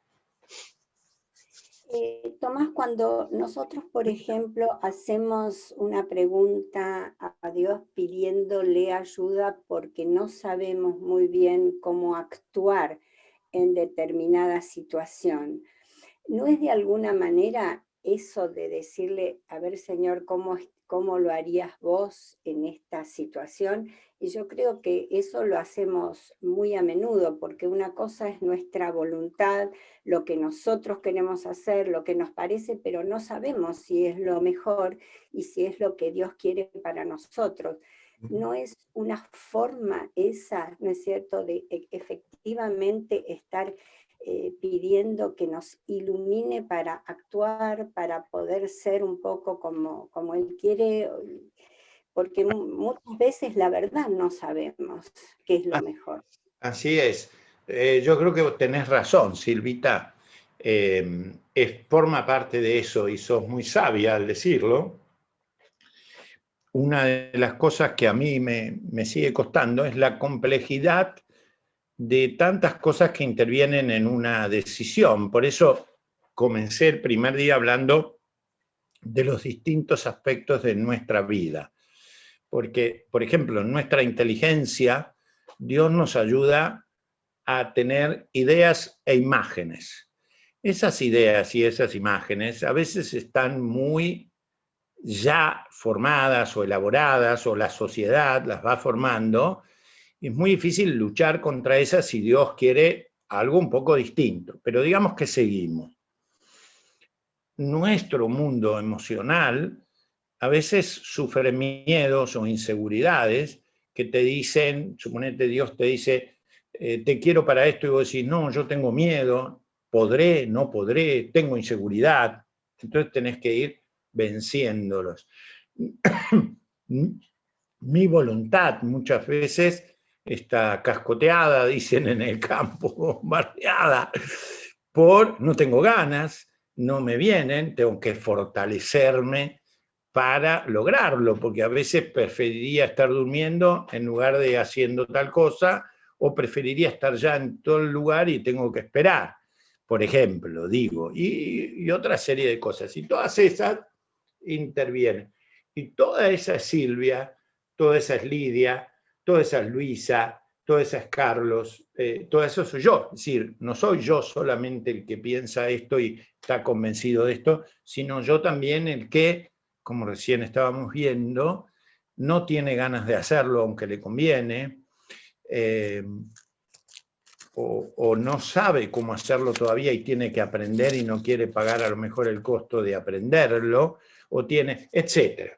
Tomás, cuando nosotros, por ejemplo, hacemos una pregunta a Dios pidiéndole ayuda porque no sabemos muy bien cómo actuar en determinada situación, ¿no es de alguna manera eso de decirle, a ver, Señor, cómo lo harías vos en esta situación? Y yo creo que eso lo hacemos muy a menudo, porque una cosa es nuestra voluntad, lo que nosotros queremos hacer, lo que nos parece, pero no sabemos si es lo mejor y si es lo que Dios quiere para nosotros. No es una forma esa, ¿no es cierto?, de efectivamente estar pidiendo que nos ilumine para actuar, para poder ser un poco como Él quiere, porque muchas veces la verdad no sabemos qué es lo mejor. Así es. Yo creo que tenés razón, Silvita. Forma parte de eso y sos muy sabia al decirlo. Una de las cosas que a mí me sigue costando es la complejidad de tantas cosas que intervienen en una decisión. Por eso comencé el primer día hablando de los distintos aspectos de nuestra vida. Porque, por ejemplo, en nuestra inteligencia, Dios nos ayuda a tener ideas e imágenes. Esas ideas y esas imágenes a veces están muy ya formadas o elaboradas, o la sociedad las va formando. Es muy difícil luchar contra esas si Dios quiere algo un poco distinto. Pero digamos que seguimos. Nuestro mundo emocional a veces sufre miedos o inseguridades que te dicen, suponete Dios te dice, te quiero para esto, y vos decís, no, yo tengo miedo, podré, no podré, tengo inseguridad. Entonces tenés que ir venciéndolos. Mi voluntad muchas veces está cascoteada, dicen en el campo, bombardeada, no tengo ganas, no me vienen, tengo que fortalecerme para lograrlo, porque a veces preferiría estar durmiendo en lugar de haciendo tal cosa, o preferiría estar ya en todo el lugar y tengo que esperar, por ejemplo, digo, y otra serie de cosas. Y todas esas intervienen. Y toda esa es Silvia, toda esa es Lidia, toda esa es Luisa, toda esa es Carlos, todo eso soy yo. Es decir, no soy yo solamente el que piensa esto y está convencido de esto, sino yo también el que, como recién estábamos viendo, no tiene ganas de hacerlo aunque le conviene, o no sabe cómo hacerlo todavía y tiene que aprender y no quiere pagar a lo mejor el costo de aprenderlo, o tiene, etcétera.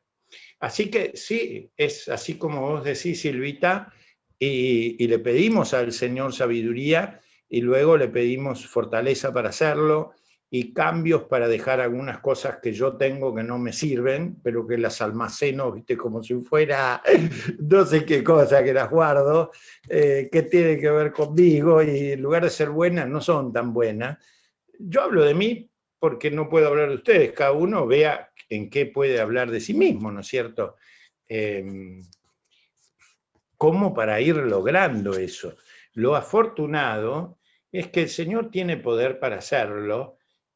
Así que sí, es así como vos decís, Silvita, y le pedimos al Señor sabiduría y luego le pedimos fortaleza para hacerlo y cambios para dejar algunas cosas que yo tengo que no me sirven, pero que las almaceno, ¿viste? Como si fuera no sé qué cosa, que las guardo, que tiene que ver conmigo y en lugar de ser buenas no son tan buenas. Yo hablo de mí porque no puedo hablar de ustedes, cada uno vea en qué puede hablar de sí mismo, ¿no es cierto? ¿Cómo para ir logrando eso? Lo afortunado es que el Señor tiene poder para hacerlo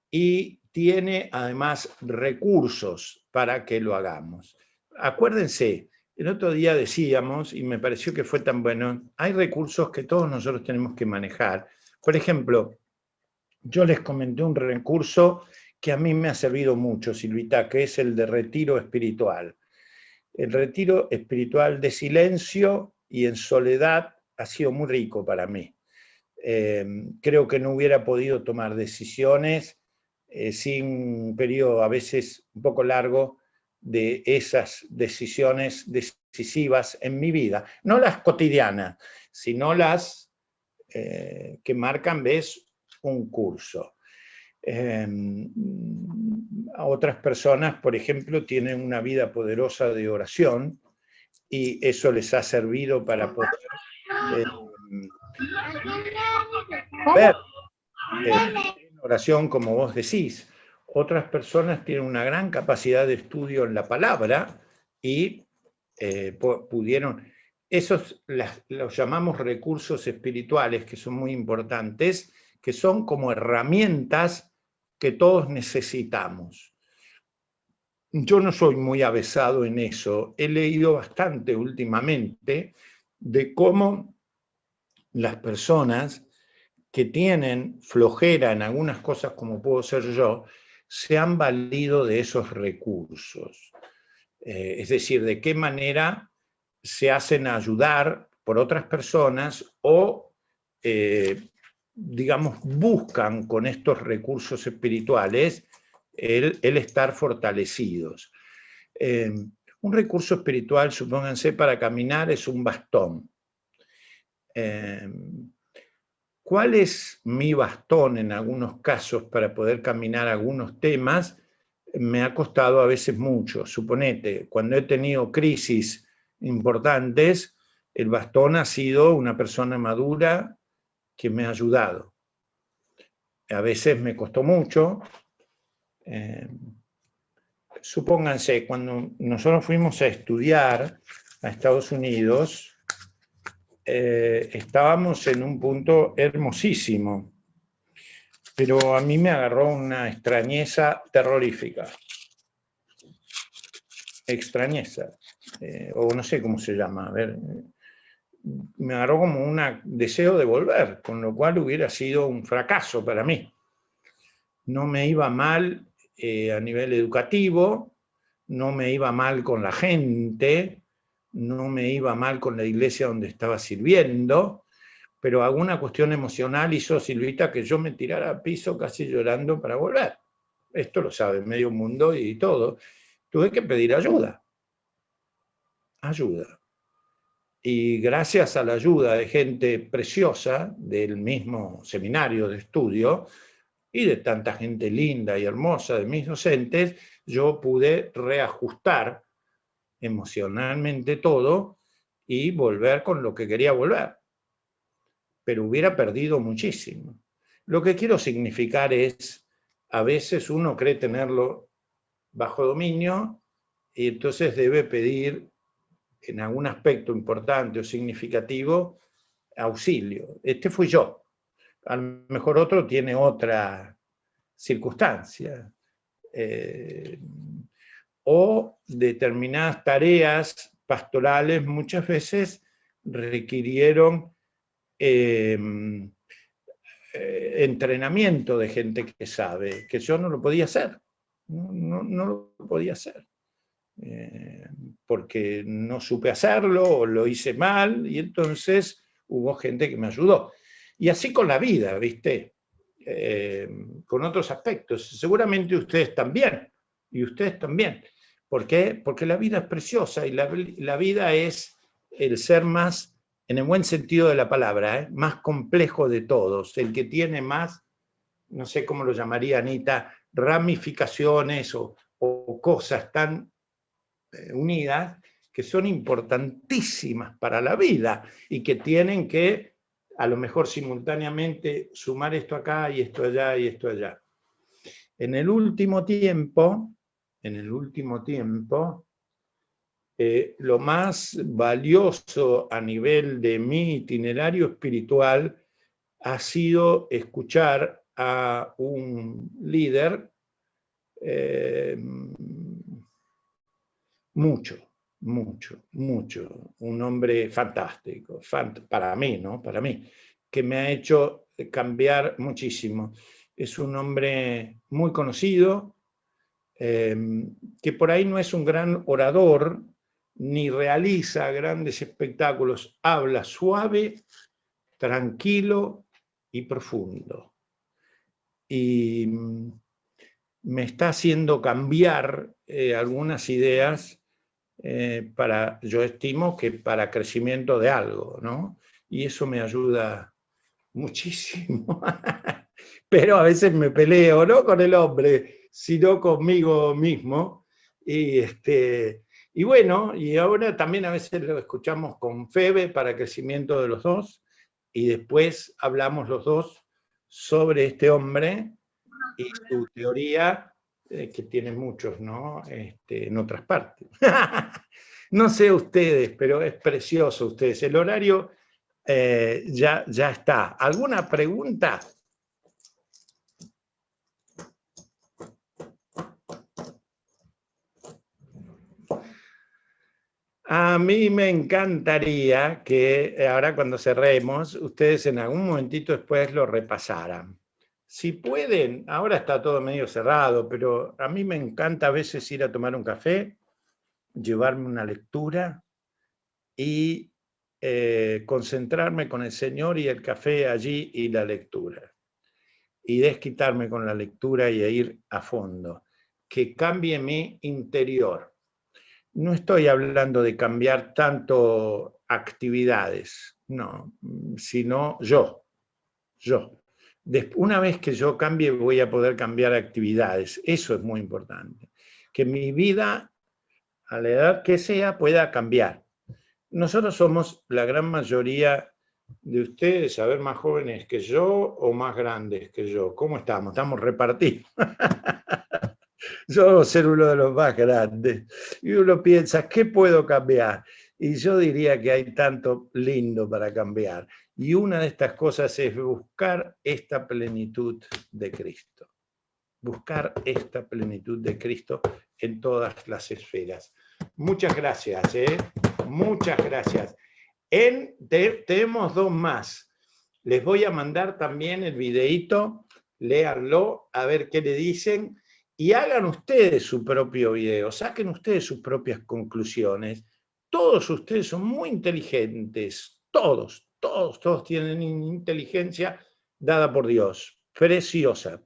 y tiene además recursos para que lo hagamos. Acuérdense, el otro día decíamos, y me pareció que fue tan bueno, hay recursos que todos nosotros tenemos que manejar. Por ejemplo, yo les comenté un recurso que a mí me ha servido mucho, Silvita, que es el de retiro espiritual. El retiro espiritual de silencio y en soledad ha sido muy rico para mí. Creo que no hubiera podido tomar decisiones sin un periodo a veces un poco largo de esas decisiones decisivas en mi vida. No las cotidianas, sino las que marcan, ves, un curso. A otras personas, por ejemplo, tienen una vida poderosa de oración y eso les ha servido para poder ver en oración, como vos decís. Otras personas tienen una gran capacidad de estudio en la palabra y pudieron... Esos los llamamos recursos espirituales, que son muy importantes, que son como herramientas que todos necesitamos. Yo no soy muy avesado en eso. He leído bastante últimamente de cómo las personas que tienen flojera en algunas cosas, como puedo ser yo, se han valido de esos recursos. Es decir, de qué manera se hacen ayudar por otras personas o, digamos, buscan con estos recursos espirituales el estar fortalecidos. Un recurso espiritual, supónganse, para caminar es un bastón. ¿Cuál es mi bastón en algunos casos para poder caminar algunos temas? Me ha costado a veces mucho. Suponete, cuando he tenido crisis importantes, el bastón ha sido una persona madura que me ha ayudado. A veces me costó mucho. Supónganse, cuando nosotros fuimos a estudiar a Estados Unidos, estábamos en un punto hermosísimo, pero a mí me agarró una extrañeza terrorífica. Extrañeza, o no sé cómo se llama, a ver, me agarró como un deseo de volver, con lo cual hubiera sido un fracaso para mí. No me iba mal a nivel educativo, no me iba mal con la gente, no me iba mal con la iglesia donde estaba sirviendo, pero alguna cuestión emocional hizo, Silvita, que yo me tirara al piso casi llorando para volver. Esto lo sabe medio mundo y todo. Tuve que pedir ayuda. Ayuda. Y gracias a la ayuda de gente preciosa del mismo seminario de estudio y de tanta gente linda y hermosa de mis docentes, yo pude reajustar emocionalmente todo y volver con lo que quería volver. Pero hubiera perdido muchísimo. Lo que quiero significar es, a veces uno cree tenerlo bajo dominio y entonces debe pedir en algún aspecto importante o significativo auxilio. Este fui yo. A lo mejor otro tiene otra circunstancia. O determinadas tareas pastorales muchas veces requirieron entrenamiento de gente que sabe, que yo no lo podía hacer. No lo podía hacer. Porque no supe hacerlo o lo hice mal, y entonces hubo gente que me ayudó. Y así con la vida, ¿viste? Con otros aspectos. Seguramente ustedes también, y ustedes también. ¿Por qué? Porque la vida es preciosa y la vida es el ser más, en el buen sentido de la palabra, más complejo de todos, el que tiene más, no sé cómo lo llamaría Anita, ramificaciones o cosas tan unidas que son importantísimas para la vida y que tienen que, a lo mejor simultáneamente, sumar esto acá y esto allá y esto allá. En el último tiempo, lo más valioso a nivel de mi itinerario espiritual ha sido escuchar a un líder mucho, un hombre fantástico, para mí, ¿no? Para mí, que me ha hecho cambiar muchísimo. Es un hombre muy conocido, que por ahí no es un gran orador, ni realiza grandes espectáculos, habla suave, tranquilo y profundo. Y me está haciendo cambiar algunas ideas yo estimo que para crecimiento de algo, ¿no? Y eso me ayuda muchísimo. Pero a veces me peleo, no con el hombre, sino conmigo mismo. Y bueno, y ahora también a veces lo escuchamos con Febe para crecimiento de los dos, y después hablamos los dos sobre este hombre y su teoría, que tiene muchos, ¿no? En otras partes. No sé ustedes, pero es precioso ustedes. El horario ya está. ¿Alguna pregunta? A mí me encantaría que ahora cuando cerremos, ustedes en algún momentito después lo repasaran. Si pueden, ahora está todo medio cerrado, pero a mí me encanta a veces ir a tomar un café, llevarme una lectura y concentrarme con el Señor y el café allí y la lectura. Y desquitarme con la lectura y ir a fondo. Que cambie mi interior. No estoy hablando de cambiar tanto actividades, no, sino yo. Una vez que yo cambie, voy a poder cambiar actividades. Eso es muy importante. Que mi vida, a la edad que sea, pueda cambiar. Nosotros somos la gran mayoría de ustedes, a ver, más jóvenes que yo o más grandes que yo. ¿Cómo estamos? Estamos repartidos. Yo debo ser uno de los más grandes. Y uno piensa, ¿qué puedo cambiar? Y yo diría que hay tanto lindo para cambiar. Y una de estas cosas es buscar esta plenitud de Cristo. Buscar esta plenitud de Cristo en todas las esferas. Muchas gracias, muchas gracias. Tenemos dos más. Les voy a mandar también el videíto, léanlo, a ver qué le dicen, y hagan ustedes su propio video, saquen ustedes sus propias conclusiones. Todos ustedes son muy inteligentes, todos tienen inteligencia dada por Dios, preciosa,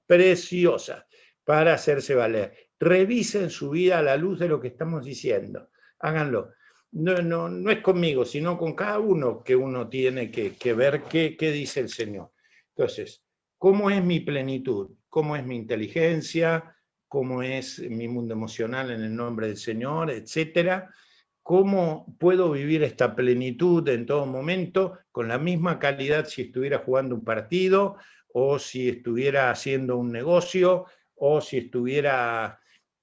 para hacerse valer. Revisen su vida a la luz de lo que estamos diciendo, háganlo. No es conmigo, sino con cada uno que uno tiene que ver qué dice el Señor. Entonces, ¿cómo es mi plenitud? ¿Cómo es mi inteligencia? ¿Cómo es mi mundo emocional en el nombre del Señor? Etcétera. ¿Cómo puedo vivir esta plenitud en todo momento con la misma calidad si estuviera jugando un partido o si estuviera haciendo un negocio o si estuviera,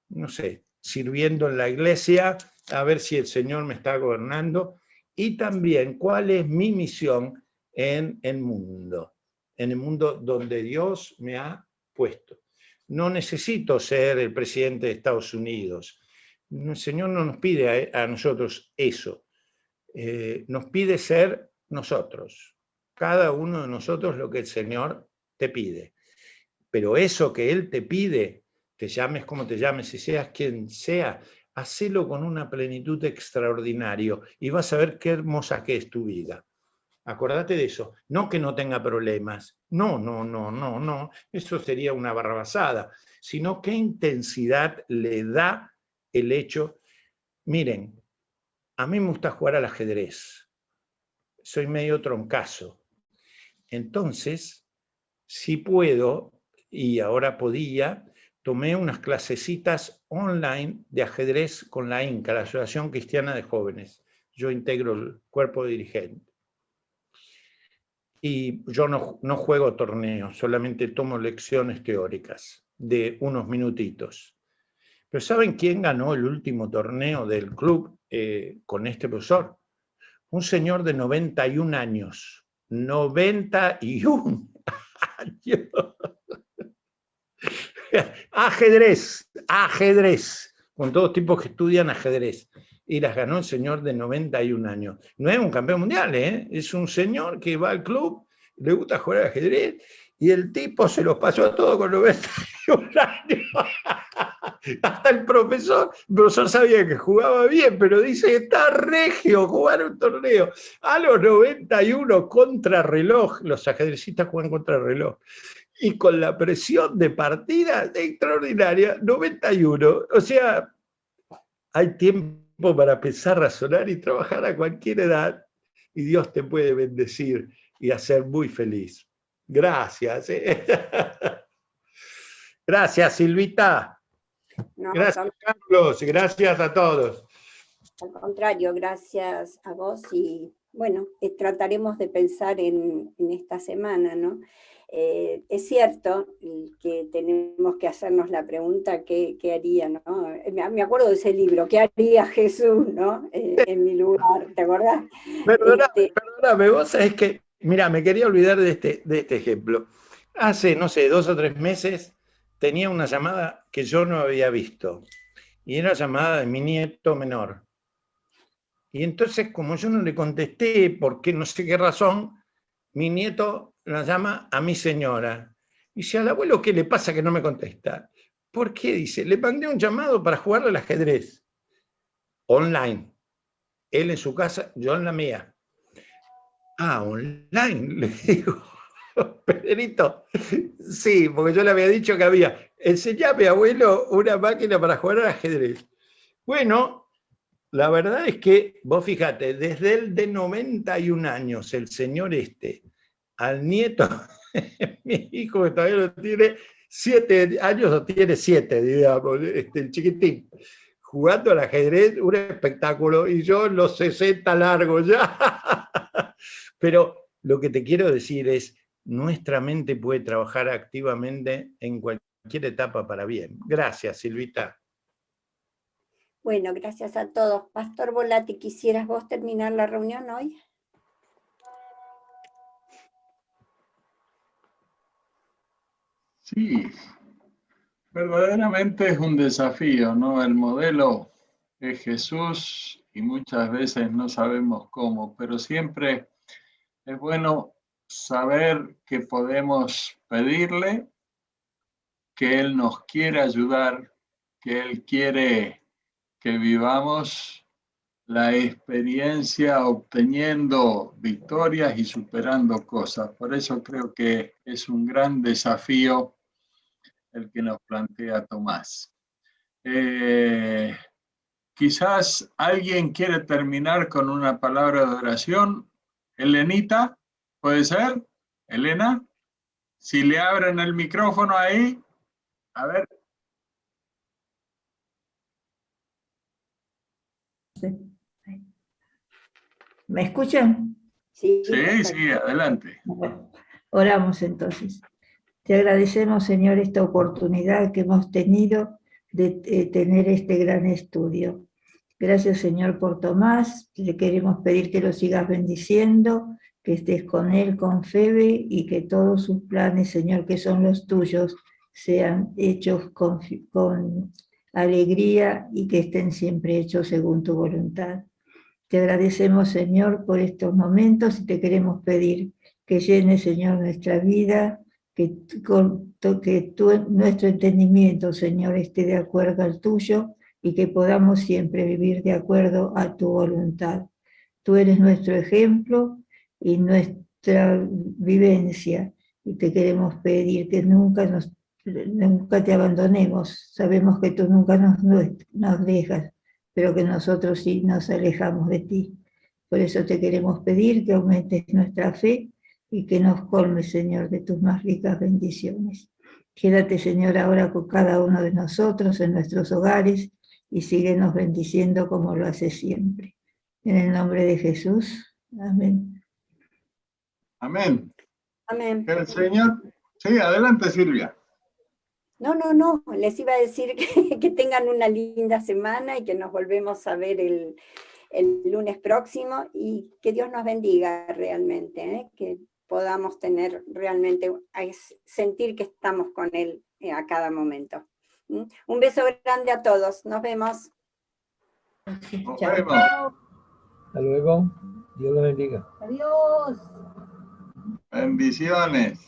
no sé, sirviendo en la iglesia, a ver si el Señor me está gobernando? Y también, ¿cuál es mi misión en el mundo donde Dios me ha puesto? No necesito ser el presidente de Estados Unidos. El Señor no nos pide a nosotros eso. Nos pide ser nosotros. Cada uno de nosotros lo que el Señor te pide. Pero eso que Él te pide, te llames como te llames y seas quien sea, hacelo con una plenitud extraordinaria y vas a ver qué hermosa que es tu vida. Acordate de eso. No que no tenga problemas. No. Eso sería una barrabasada. Sino qué intensidad le da el hecho. Miren, a mí me gusta jugar al ajedrez. Soy medio troncazo. Entonces, si puedo, y ahora podía, tomé unas clasecitas online de ajedrez con la INCA, la Asociación Cristiana de Jóvenes. Yo integro el cuerpo dirigente. Y yo no juego torneos, solamente tomo lecciones teóricas de unos minutitos. Pero ¿saben quién ganó el último torneo del club con este profesor? Un señor de 91 años. 91 años. Ajedrez, con todos tipos que estudian ajedrez. Y las ganó el señor de 91 años. No es un campeón mundial, es un señor que va al club, le gusta jugar al ajedrez, y el tipo se los pasó a todos con 91 años. Hasta el profesor sabía que jugaba bien, pero dice que está regio jugar un torneo. A los 91 contrarreloj, los ajedrecistas juegan contrarreloj. Y con la presión de partida extraordinaria, 91. O sea, hay tiempo para pensar, razonar y trabajar a cualquier edad, y Dios te puede bendecir y hacer muy feliz. Gracias. Gracias, Silvita. No, gracias, Carlos. Gracias a todos. Al contrario, gracias a vos y bueno, trataremos de pensar en esta semana, ¿no? Es cierto que tenemos que hacernos la pregunta ¿qué haría, no? Me acuerdo de ese libro, ¿qué haría Jesús, no? En mi lugar, ¿te acordás? Perdóname, vos sabés que, mira, me quería olvidar de este ejemplo. Hace, no sé, 2 o 3 meses tenía una llamada que yo no había visto, y era llamada de mi nieto menor. Y entonces, como yo no le contesté, porque no sé qué razón, mi nieto la llama a mi señora. Y dice, al abuelo, ¿qué le pasa que no me contesta? ¿Por qué? Dice, le mandé un llamado para jugar al ajedrez. Online. Él en su casa, yo en la mía. Ah, online, le digo. Pedrito, sí, porque yo le había dicho que había. Enseñame, abuelo, una máquina para jugar al ajedrez. Bueno, la verdad es que, vos fíjate, desde el de 91 años, el señor al nieto, mi hijo que todavía no tiene 7 años, o tiene 7, digamos, el chiquitín, jugando al ajedrez, un espectáculo, y yo en los 60 largos ya. Pero lo que te quiero decir es, nuestra mente puede trabajar activamente en cualquier etapa para bien. Gracias, Silvita. Bueno, gracias a todos. Pastor Volati, ¿quisieras vos terminar la reunión hoy? Sí, verdaderamente es un desafío, ¿no? El modelo es Jesús y muchas veces no sabemos cómo, pero siempre es bueno saber que podemos pedirle, que Él nos quiere ayudar, que Él quiere que vivamos la experiencia obteniendo victorias y superando cosas. Por eso creo que es un gran desafío el que nos plantea Tomás. Quizás alguien quiere terminar con una palabra de oración. Elenita, ¿puede ser? Elena, si le abren el micrófono ahí, a ver. ¿Me escuchan? Sí, Sí, adelante. Bueno, oramos entonces. Te agradecemos, Señor, esta oportunidad que hemos tenido de tener este gran estudio. Gracias, Señor, por Tomás. Le queremos pedir que lo sigas bendiciendo, que estés con él, con Febe, y que todos sus planes, Señor, que son los tuyos, sean hechos con alegría y que estén siempre hechos según tu voluntad. Te agradecemos, Señor, por estos momentos y te queremos pedir que llene, Señor, nuestra vida, que nuestro entendimiento, Señor, esté de acuerdo al tuyo y que podamos siempre vivir de acuerdo a tu voluntad. Tú eres nuestro ejemplo y nuestra vivencia y te queremos pedir que nunca te abandonemos. Sabemos que tú nunca nos dejas, pero que nosotros sí nos alejamos de ti. Por eso te queremos pedir que aumentes nuestra fe y que nos colmes, Señor, de tus más ricas bendiciones. Quédate, Señor, ahora con cada uno de nosotros en nuestros hogares y síguenos bendiciendo como lo haces siempre. En el nombre de Jesús. Amén. Amén. Amén. El Señor. Sí, adelante, Silvia. No, les iba a decir que tengan una linda semana y que nos volvemos a ver el lunes próximo y que Dios nos bendiga realmente, que podamos tener realmente, sentir que estamos con Él a cada momento. Un beso grande a todos, nos vemos. Nos Chao. vemos. Hasta luego. Dios los bendiga. Adiós. Bendiciones.